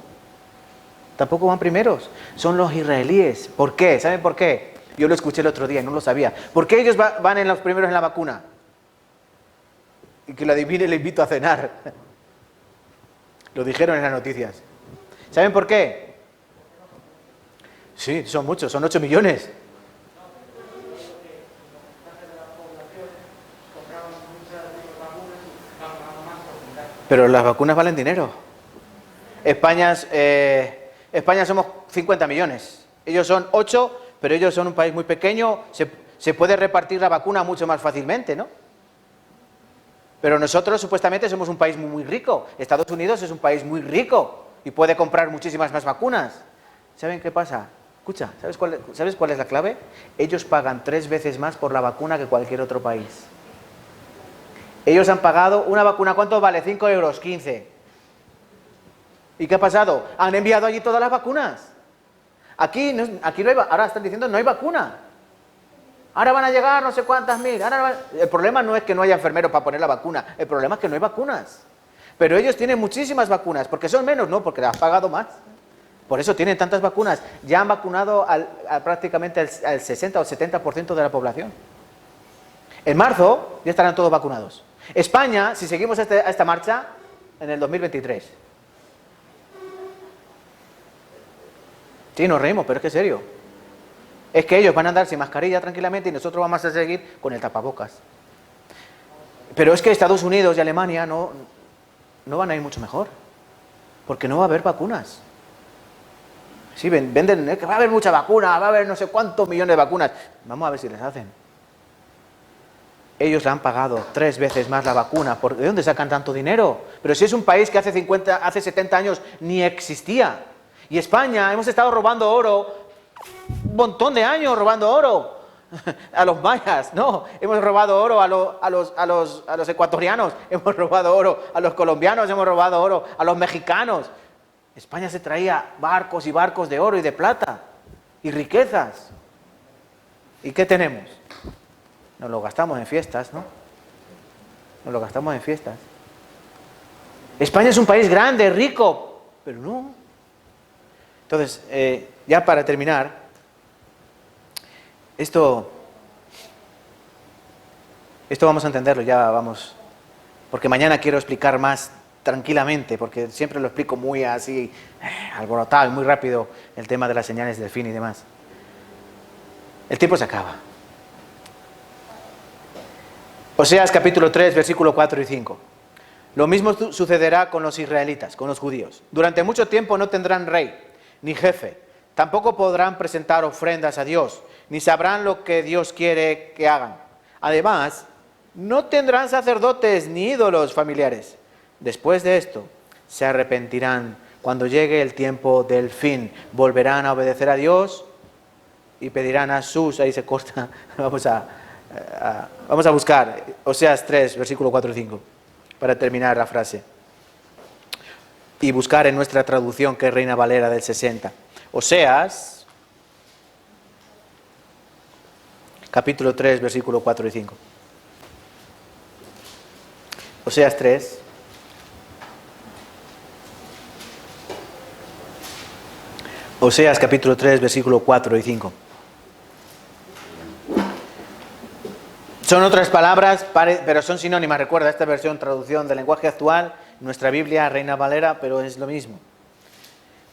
Tampoco van primeros. Son los israelíes. ¿Por qué? ¿Saben por qué? Yo lo escuché el otro día y no lo sabía. ¿Por qué ellos van en los primeros en la vacuna? Y que lo adivine, le invito a cenar. Lo dijeron en las noticias. ¿Saben por qué? Sí, son muchos, son 8 millones. Pero las vacunas valen dinero. España somos 50 millones. Ellos son 8, pero ellos son un país muy pequeño. Se puede repartir la vacuna mucho más fácilmente, ¿no? Pero nosotros supuestamente somos un país muy, muy rico. Estados Unidos es un país muy rico y puede comprar muchísimas más vacunas. ¿Saben qué pasa? Escucha, ¿sabes cuál es la clave? Ellos pagan 3 veces más por la vacuna que cualquier otro país. Ellos han pagado una vacuna, ¿cuánto vale? 5 euros, 15. ¿Y qué ha pasado? Han enviado allí todas las vacunas. Aquí no hay, ahora están diciendo no hay vacuna. Ahora van a llegar no sé cuántas mil. El problema no es que no haya enfermeros para poner la vacuna. El problema es que no hay vacunas. Pero ellos tienen muchísimas vacunas. ¿Porque son menos? No, porque las han pagado más. Por eso tienen tantas vacunas. Ya han vacunado prácticamente al 60 o 70% de la población. En marzo ya estarán todos vacunados. España, si seguimos esta marcha, en el 2023. Sí, nos reímos, pero es que es serio. Es que ellos van a andar sin mascarilla tranquilamente y nosotros vamos a seguir con el tapabocas. Pero es que Estados Unidos y Alemania no van a ir mucho mejor. Porque no va a haber vacunas. Sí, venden que va a haber mucha vacuna, va a haber no sé cuántos millones de vacunas. Vamos a ver si les hacen. Ellos le han pagado 3 veces más la vacuna. ¿De dónde sacan tanto dinero? Pero si es un país que hace 70 años ni existía. Y España, hemos estado robando oro, un montón de años robando oro. A los mayas, no. Hemos robado oro a los ecuatorianos, hemos robado oro a los colombianos, hemos robado oro a los mexicanos. España se traía barcos y barcos de oro y de plata y riquezas. ¿Y qué tenemos? Nos lo gastamos en fiestas, ¿no? Nos lo gastamos en fiestas. España es un país grande, rico, pero no. Entonces, ya para terminar, esto vamos a entenderlo, ya vamos, porque mañana quiero explicar más tranquilamente, porque siempre lo explico muy así, alborotado y muy rápido, el tema de las señales del fin y demás. El tiempo se acaba. Oseas capítulo 3, versículo 4 y 5. Lo mismo sucederá con los israelitas, con los judíos. Durante mucho tiempo no tendrán rey, ni jefe. Tampoco podrán presentar ofrendas a Dios, ni sabrán lo que Dios quiere que hagan. Además, no tendrán sacerdotes ni ídolos familiares. Después de esto, se arrepentirán cuando llegue el tiempo del fin. Volverán a obedecer a Dios y pedirán a sus... Ahí se corta. Vamos a buscar Oseas 3, versículo 4 y 5, para terminar la frase. Y buscar en nuestra traducción, que es Reina Valera del 60. Oseas, capítulo 3, versículo 4 y 5. Oseas 3. Oseas capítulo 3, versículo 4 y 5. Son otras palabras, pero son sinónimas. Recuerda, esta versión, traducción del lenguaje actual, nuestra Biblia, Reina Valera, pero es lo mismo.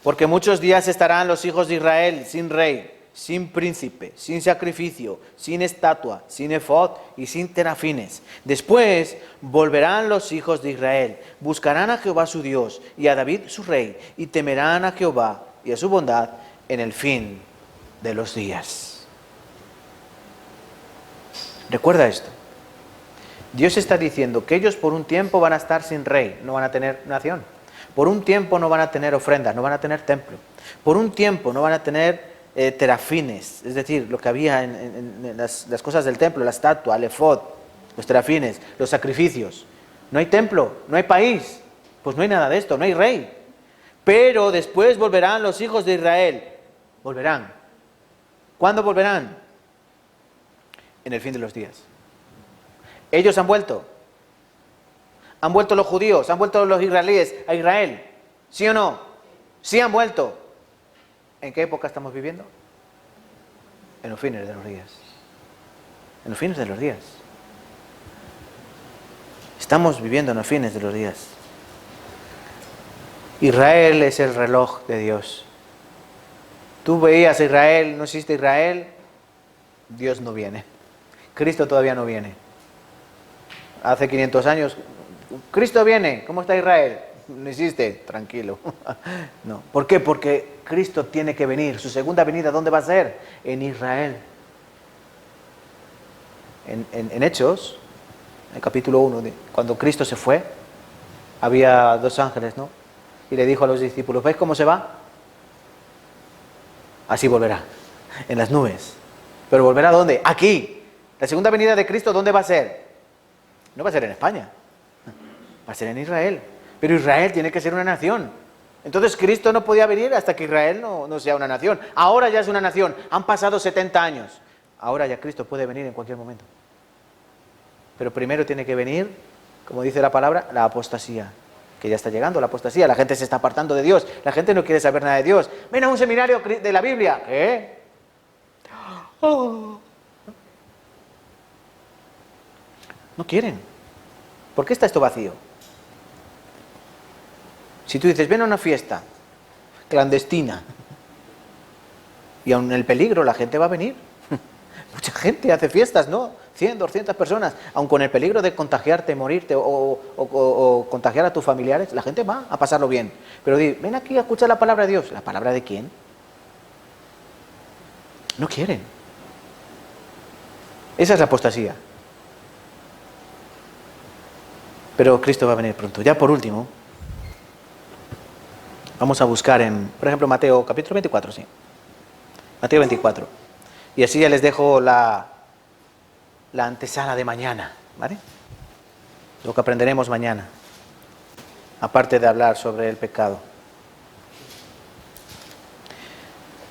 Porque muchos días estarán los hijos de Israel sin rey, sin príncipe, sin sacrificio, sin estatua, sin efod y sin terafines. Después volverán los hijos de Israel, buscarán a Jehová su Dios y a David su rey, y temerán a Jehová y a su bondad en el fin de los días. Recuerda esto. Dios está diciendo que ellos por un tiempo van a estar sin rey, no van a tener nación. Por un tiempo no van a tener ofrendas, no van a tener templo. Por un tiempo no van a tener terafines, es decir, lo que había en las cosas del templo, la estatua, el efod, los terafines, los sacrificios. No hay templo, no hay país, pues no hay nada de esto, no hay rey. Pero después volverán los hijos de Israel, volverán. ¿Cuándo volverán? En el fin de los días. Ellos han vuelto. Han vuelto los judíos, han vuelto los israelíes a Israel. ¿Sí o no? Sí han vuelto. ¿En qué época estamos viviendo? En los fines de los días. En los fines de los días. Estamos viviendo en los fines de los días. Israel es el reloj de Dios. Tú veías a Israel, no existe Israel, Dios no viene. Cristo todavía no viene. Hace 500 años, Cristo viene, ¿cómo está Israel? No existe, tranquilo. No. ¿Por qué? Porque Cristo tiene que venir. Su segunda venida, ¿dónde va a ser? En Israel. En Hechos, en el capítulo 1, cuando Cristo se fue, había 2 ángeles, ¿no? Y le dijo a los discípulos, ¿veis cómo se va? Así volverá, en las nubes. ¿Pero volverá a dónde? Aquí. La segunda venida de Cristo, ¿dónde va a ser? No va a ser en España, va a ser en Israel. Pero Israel tiene que ser una nación. Entonces Cristo no podía venir hasta que Israel no sea una nación. Ahora ya es una nación, han pasado 70 años. Ahora ya Cristo puede venir en cualquier momento. Pero primero tiene que venir, como dice la palabra, la apostasía. Que ya está llegando la apostasía, la gente se está apartando de Dios, la gente no quiere saber nada de Dios. Ven a un seminario de la Biblia. ¿Qué? Oh. No quieren. ¿Por qué está esto vacío? Si tú dices, ven a una fiesta clandestina y aun el peligro, la gente va a venir. Mucha gente hace fiestas, ¿no? 100, 200 personas, aun con el peligro de contagiarte, morirte o contagiar a tus familiares, la gente va a pasarlo bien. Pero di, ven aquí a escuchar la palabra de Dios. ¿La palabra de quién? No quieren. Esa es la apostasía. Pero Cristo va a venir pronto. Ya por último, vamos a buscar por ejemplo, Mateo capítulo 24, sí. Mateo 24. Y así ya les dejo la antesala de mañana, ¿vale? Lo que aprenderemos mañana, aparte de hablar sobre el pecado.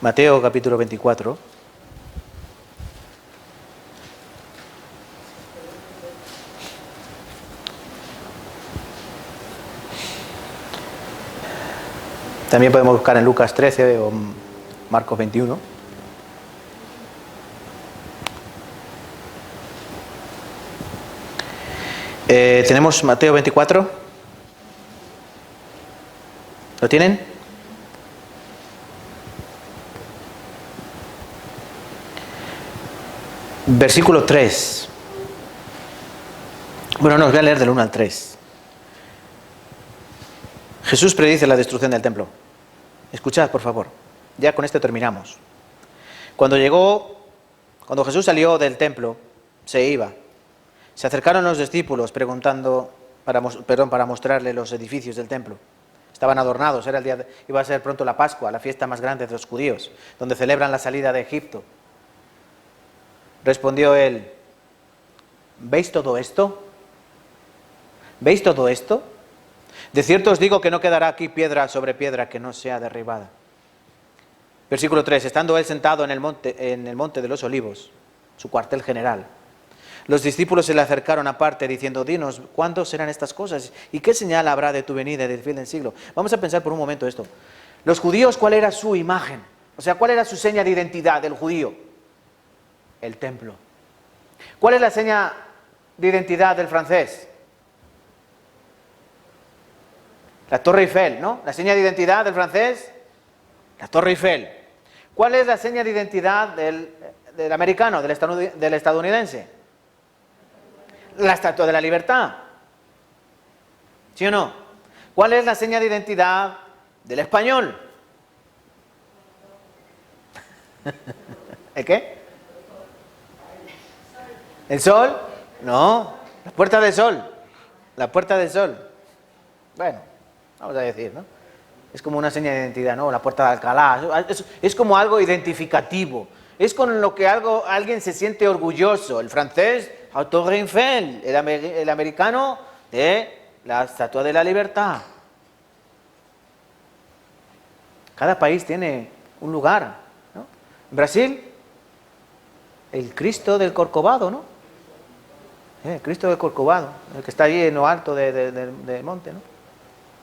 Mateo capítulo 24. También podemos buscar en Lucas 13 o Marcos 21. Tenemos Mateo 24. ¿Lo tienen? Versículo 3. Bueno, no, os voy a leer del 1 al 3. Jesús predice la destrucción del templo. Escuchad, por favor. Ya con esto terminamos. Cuando Jesús salió del templo, se iba. Se acercaron los discípulos preguntando, para mostrarle los edificios del templo. Estaban adornados, iba a ser pronto la Pascua, la fiesta más grande de los judíos, donde celebran la salida de Egipto. Respondió él, ¿veis todo esto? ¿Veis todo esto? De cierto os digo que no quedará aquí piedra sobre piedra que no sea derribada. Versículo 3. Estando él sentado en el monte de los Olivos, su cuartel general, los discípulos se le acercaron aparte diciendo, dinos, ¿cuándo serán estas cosas? ¿Y qué señal habrá de tu venida y del fin del siglo? Vamos a pensar por un momento esto. Los judíos, ¿cuál era su imagen? O sea, ¿cuál era su seña de identidad del judío? El templo. ¿Cuál es la seña de identidad del francés? La Torre Eiffel, ¿no? La seña de identidad del francés, la Torre Eiffel. ¿Cuál es la seña de identidad del americano, del estadounidense? La Estatua de la Libertad. ¿Sí o no? ¿Cuál es la seña de identidad del español? ¿El qué? ¿El sol? No, la Puerta del Sol. La Puerta del Sol. Bueno, vamos a decir, ¿no? Es como una seña de identidad, ¿no? La Puerta de Alcalá. Es como algo identificativo. Es con lo que alguien se siente orgulloso. El francés, la Torre Eiffel. El americano, la Estatua de la Libertad. Cada país tiene un lugar, ¿no? En Brasil, El Cristo del Corcovado, ¿no? El Cristo del Corcovado, el que está allí en lo alto del monte, ¿no?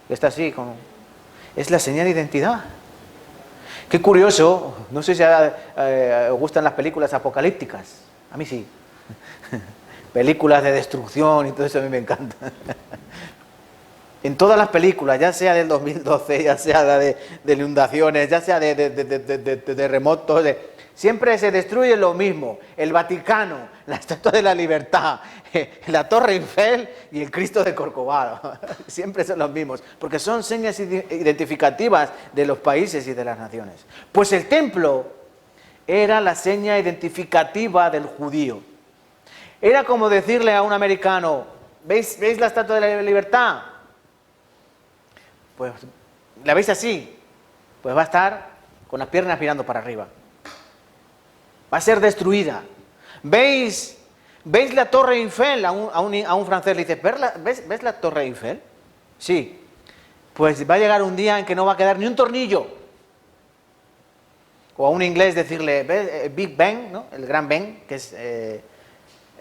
Que está así, es la señal de identidad. Qué curioso, no sé si os gustan las películas apocalípticas, a mí sí. Películas de destrucción y todo eso a mí me encanta. En todas las películas, ya sea del 2012, ya sea de inundaciones, ya sea de terremotos, siempre se destruye lo mismo. El Vaticano, la Estatua de la Libertad, la Torre Eiffel y el Cristo de Corcovado. Siempre son los mismos, porque son señas identificativas de los países y de las naciones. Pues el templo era la seña identificativa del judío. Era como decirle a un americano, ¿veis la Estatua de la Libertad? Pues la veis así, pues va a estar con las piernas mirando para arriba. Va a ser destruida. ¿Veis la Torre Eiffel? A un francés le dices, ¿ves la Torre Eiffel? Sí. Pues va a llegar un día en que no va a quedar ni un tornillo. O a un inglés decirle, ¿ves Big Ben, ¿no? El Gran Ben, que es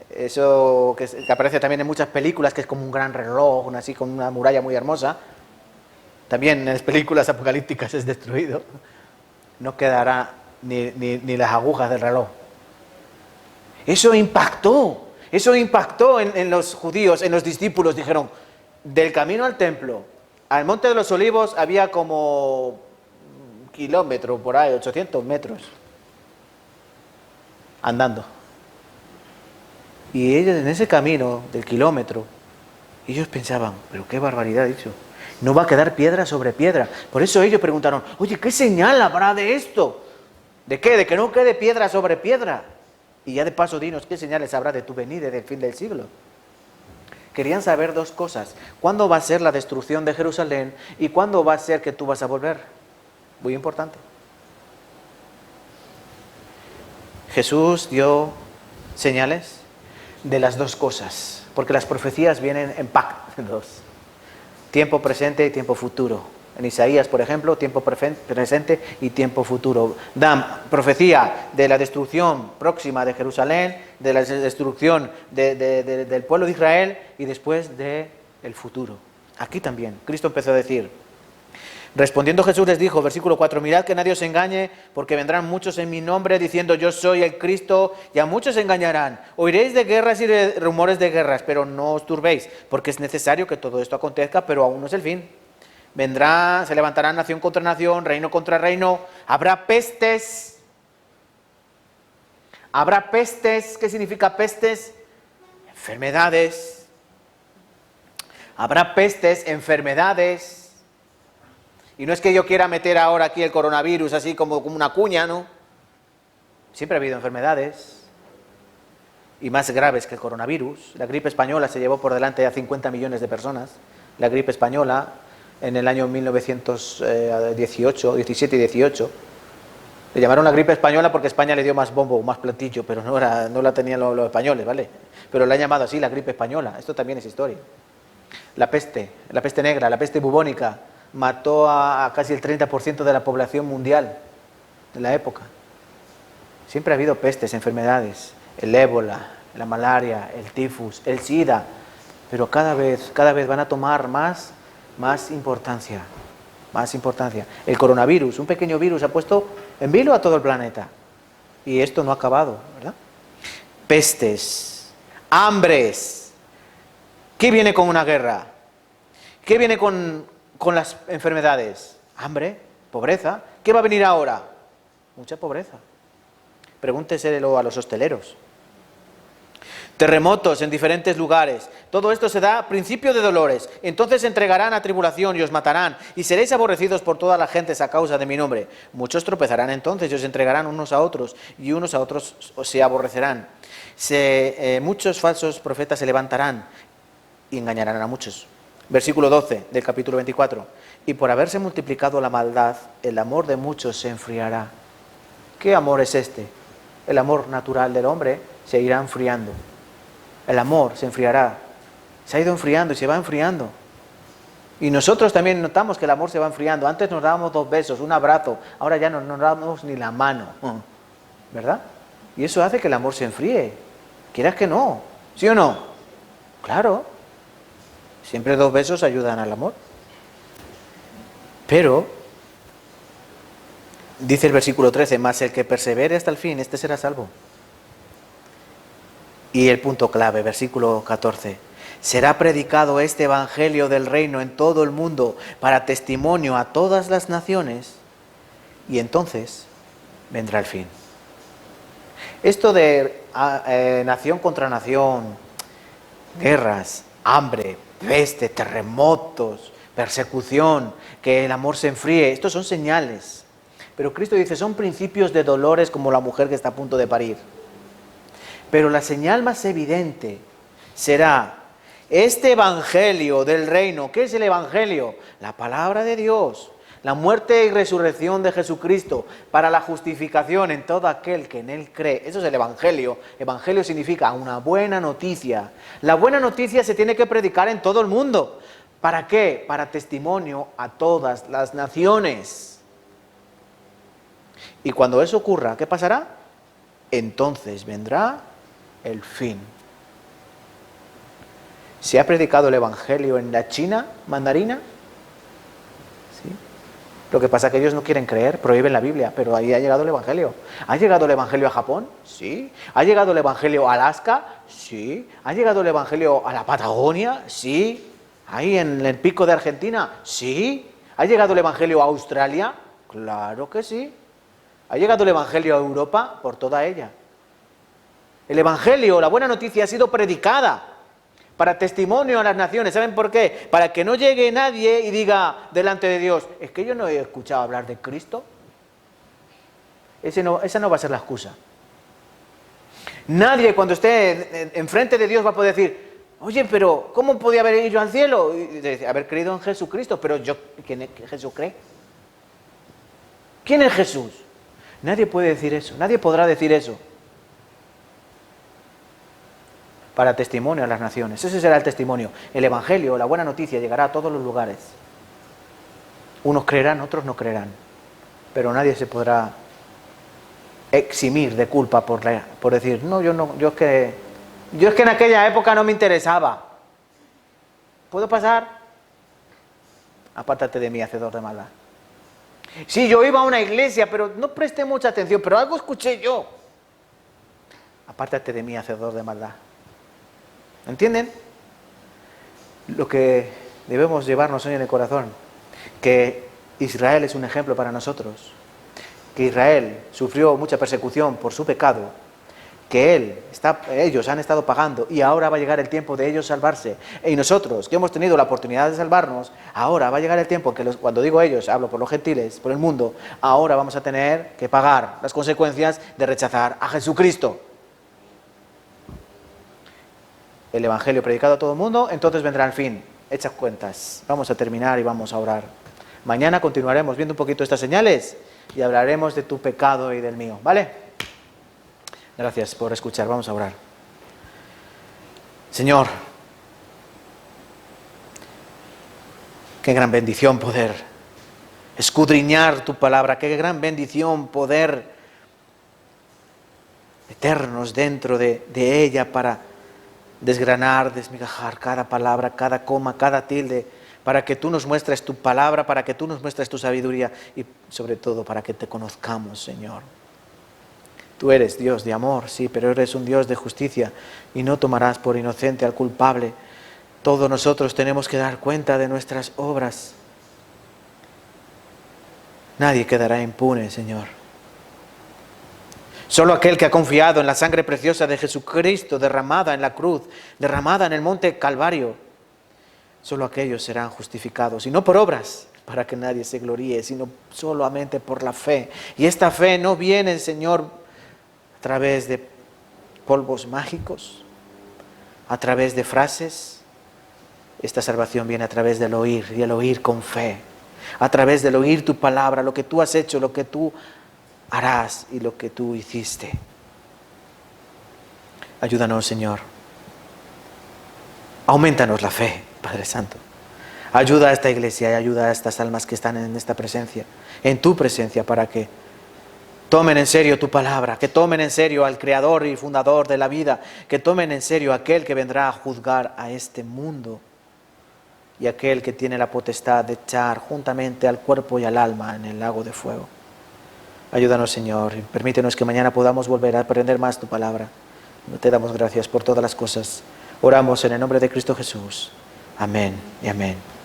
eso que aparece también en muchas películas, que es como un gran reloj, así con una muralla muy hermosa. También en las películas apocalípticas es destruido. No quedará ni las agujas del reloj. Eso impactó en los judíos, en los discípulos. Dijeron, del camino al templo al Monte de los Olivos había como 1 kilómetro por ahí, 800 metros, andando. Y ellos en ese camino del kilómetro, ellos pensaban, pero qué barbaridad ha dicho. No va a quedar piedra sobre piedra. Por eso ellos preguntaron, oye, ¿qué señal habrá de esto? ¿De qué? De que no quede piedra sobre piedra. Y ya de paso dinos, ¿qué señales habrá de tu venida y del fin del siglo? Querían saber dos cosas. ¿Cuándo va a ser la destrucción de Jerusalén? ¿Y cuándo va a ser que tú vas a volver? Muy importante. Jesús dio señales de las dos cosas, porque las profecías vienen en pack, dos. Tiempo presente y tiempo futuro. En Isaías, por ejemplo, tiempo presente y tiempo futuro. Dan profecía de la destrucción próxima de Jerusalén, de la destrucción del pueblo de Israel y después del futuro. Aquí también, Cristo empezó a decir, respondiendo Jesús les dijo, versículo 4, mirad que nadie os engañe, porque vendrán muchos en mi nombre diciendo yo soy el Cristo, y a muchos engañarán. Oiréis de guerras y de rumores de guerras, pero no os turbéis, porque es necesario que todo esto acontezca, pero aún no es el fin. Vendrá, se levantará nación contra nación, reino contra reino, habrá pestes. Habrá pestes, ¿qué significa pestes? Enfermedades. Habrá pestes, enfermedades. Y no es que yo quiera meter ahora aquí el coronavirus así como una cuña, ¿no? Siempre ha habido enfermedades, y más graves que el coronavirus. La gripe española se llevó por delante a 50 millones de personas. La gripe española en el año 1918, 17 y 18. Le llamaron la gripe española porque España le dio más bombo, más platillo, pero no la tenían los españoles, ¿vale? Pero la han llamado así, la gripe española. Esto también es historia. La peste negra, la peste bubónica, mató a casi el 30% de la población mundial de la época. Siempre ha habido pestes, enfermedades, el ébola, la malaria, el tifus, el sida, pero cada vez van a tomar más importancia, más importancia. El coronavirus, un pequeño virus, ha puesto en vilo a todo el planeta. Y esto no ha acabado, ¿verdad? Pestes, hambres. ¿Qué viene con una guerra? ¿Qué viene con las enfermedades? Hambre, pobreza. ¿Qué va a venir ahora? Mucha pobreza. Pregúnteselo a los hosteleros. Terremotos en diferentes lugares. Todo esto se da a principio de dolores. Entonces entregarán a tribulación y os matarán, y seréis aborrecidos por todas las gentes a causa de mi nombre. Muchos tropezarán entonces y os entregarán unos a otros, y unos a otros se aborrecerán. Muchos falsos profetas se levantarán y engañarán a muchos. Versículo 12 del capítulo 24. Y por haberse multiplicado la maldad, el amor de muchos se enfriará. ¿Qué amor es este? El amor natural del hombre se irá enfriando. El amor se enfriará. Se ha ido enfriando y se va enfriando. Y nosotros también notamos que el amor se va enfriando. Antes nos dábamos 2 besos, un abrazo. Ahora ya no nos damos ni la mano. ¿Verdad? Y eso hace que el amor se enfríe. Quieras que no. ¿Sí o no? Claro. Siempre 2 besos ayudan al amor. Pero, dice el versículo 13, mas el que persevere hasta el fin, este será salvo. Y el punto clave, versículo 14. Será predicado este evangelio del reino en todo el mundo para testimonio a todas las naciones, y entonces vendrá el fin. Esto de nación contra nación, guerras, hambre, peste, terremotos, persecución, que el amor se enfríe, estos son señales. Pero Cristo dice, son principios de dolores como la mujer que está a punto de parir. Pero la señal más evidente será este evangelio del reino. ¿Qué es el evangelio? La palabra de Dios, la muerte y resurrección de Jesucristo para la justificación en todo aquel que en Él cree. Eso es el evangelio. Evangelio significa una buena noticia. La buena noticia se tiene que predicar en todo el mundo. ¿Para qué? Para testimonio a todas las naciones. Y cuando eso ocurra, ¿qué pasará? Entonces vendrá el fin. ¿Se ha predicado el evangelio en la China mandarina? ¿Sí? Lo que pasa es que ellos no quieren creer, prohíben la Biblia, pero ahí ha llegado el evangelio. ¿Ha llegado el evangelio a Japón? Sí. ¿Ha llegado el evangelio a Alaska? Sí. ¿Ha llegado el evangelio a la Patagonia? Sí. ¿Ahí en el pico de Argentina? Sí. ¿Ha llegado el evangelio a Australia? Claro que sí. ¿Ha llegado el evangelio a Europa? Por toda ella. El evangelio, la buena noticia, ha sido predicada para testimonio a las naciones. ¿Saben por qué? Para que no llegue nadie y diga delante de Dios, es que yo no he escuchado hablar de Cristo. Esa no va a ser la excusa. Nadie cuando esté enfrente de Dios va a poder decir, oye, pero ¿cómo podía haber ido yo al cielo? Y haber creído en Jesucristo, pero ¿quién Jesús cree? ¿Quién es Jesús? Nadie puede decir eso, nadie podrá decir eso. Para testimonio a las naciones. Ese será el testimonio. El evangelio, la buena noticia, llegará a todos los lugares. Unos creerán, otros no creerán. Pero nadie se podrá eximir de culpa por decir, no, yo es que en aquella época no me interesaba. ¿Puedo pasar? Apártate de mí, hacedor de maldad. Sí, yo iba a una iglesia, pero no presté mucha atención, pero algo escuché yo. Apártate de mí, hacedor de maldad. ¿Entienden? Lo que debemos llevarnos hoy en el corazón, que Israel es un ejemplo para nosotros, que Israel sufrió mucha persecución por su pecado, que ellos han estado pagando y ahora va a llegar el tiempo de ellos salvarse. Y nosotros, que hemos tenido la oportunidad de salvarnos, ahora va a llegar el tiempo que cuando digo ellos, hablo por los gentiles, por el mundo, ahora vamos a tener que pagar las consecuencias de rechazar a Jesucristo. El evangelio predicado a todo el mundo, entonces vendrá el fin. Hechas cuentas. Vamos a terminar y vamos a orar. Mañana continuaremos viendo un poquito estas señales y hablaremos de tu pecado y del mío, ¿vale? Gracias por escuchar, vamos a orar. Señor, qué gran bendición poder escudriñar tu palabra, qué gran bendición poder meternos dentro de ella para desgranar, desmigajar cada palabra, cada coma, cada tilde, para que tú nos muestres tu palabra, para que tú nos muestres tu sabiduría y sobre todo para que te conozcamos, Señor. Tú eres Dios de amor, sí, pero eres un Dios de justicia y no tomarás por inocente al culpable. Todos nosotros tenemos que dar cuenta de nuestras obras. Nadie quedará impune, Señor. Solo aquel que ha confiado en la sangre preciosa de Jesucristo derramada en la cruz, derramada en el monte Calvario, solo aquellos serán justificados, y no por obras, para que nadie se gloríe, sino solamente por la fe. Y esta fe no viene, Señor, a través de polvos mágicos, a través de frases. Esta salvación viene a través del oír, y el oír con fe, a través del oír tu palabra, lo que tú has hecho, lo que tú harás y lo que tú hiciste. Ayúdanos, Señor. Aumentanos la fe, Padre Santo. Ayuda a esta iglesia y ayuda a estas almas que están en esta presencia, en tu presencia, para que tomen en serio tu palabra, que tomen en serio al Creador y Fundador de la vida, que tomen en serio a aquel que vendrá a juzgar a este mundo y aquel que tiene la potestad de echar juntamente al cuerpo y al alma en el lago de fuego. Ayúdanos, Señor, y permítenos que mañana podamos volver a aprender más tu palabra. Te damos gracias por todas las cosas. Oramos en el nombre de Cristo Jesús. Amén y amén.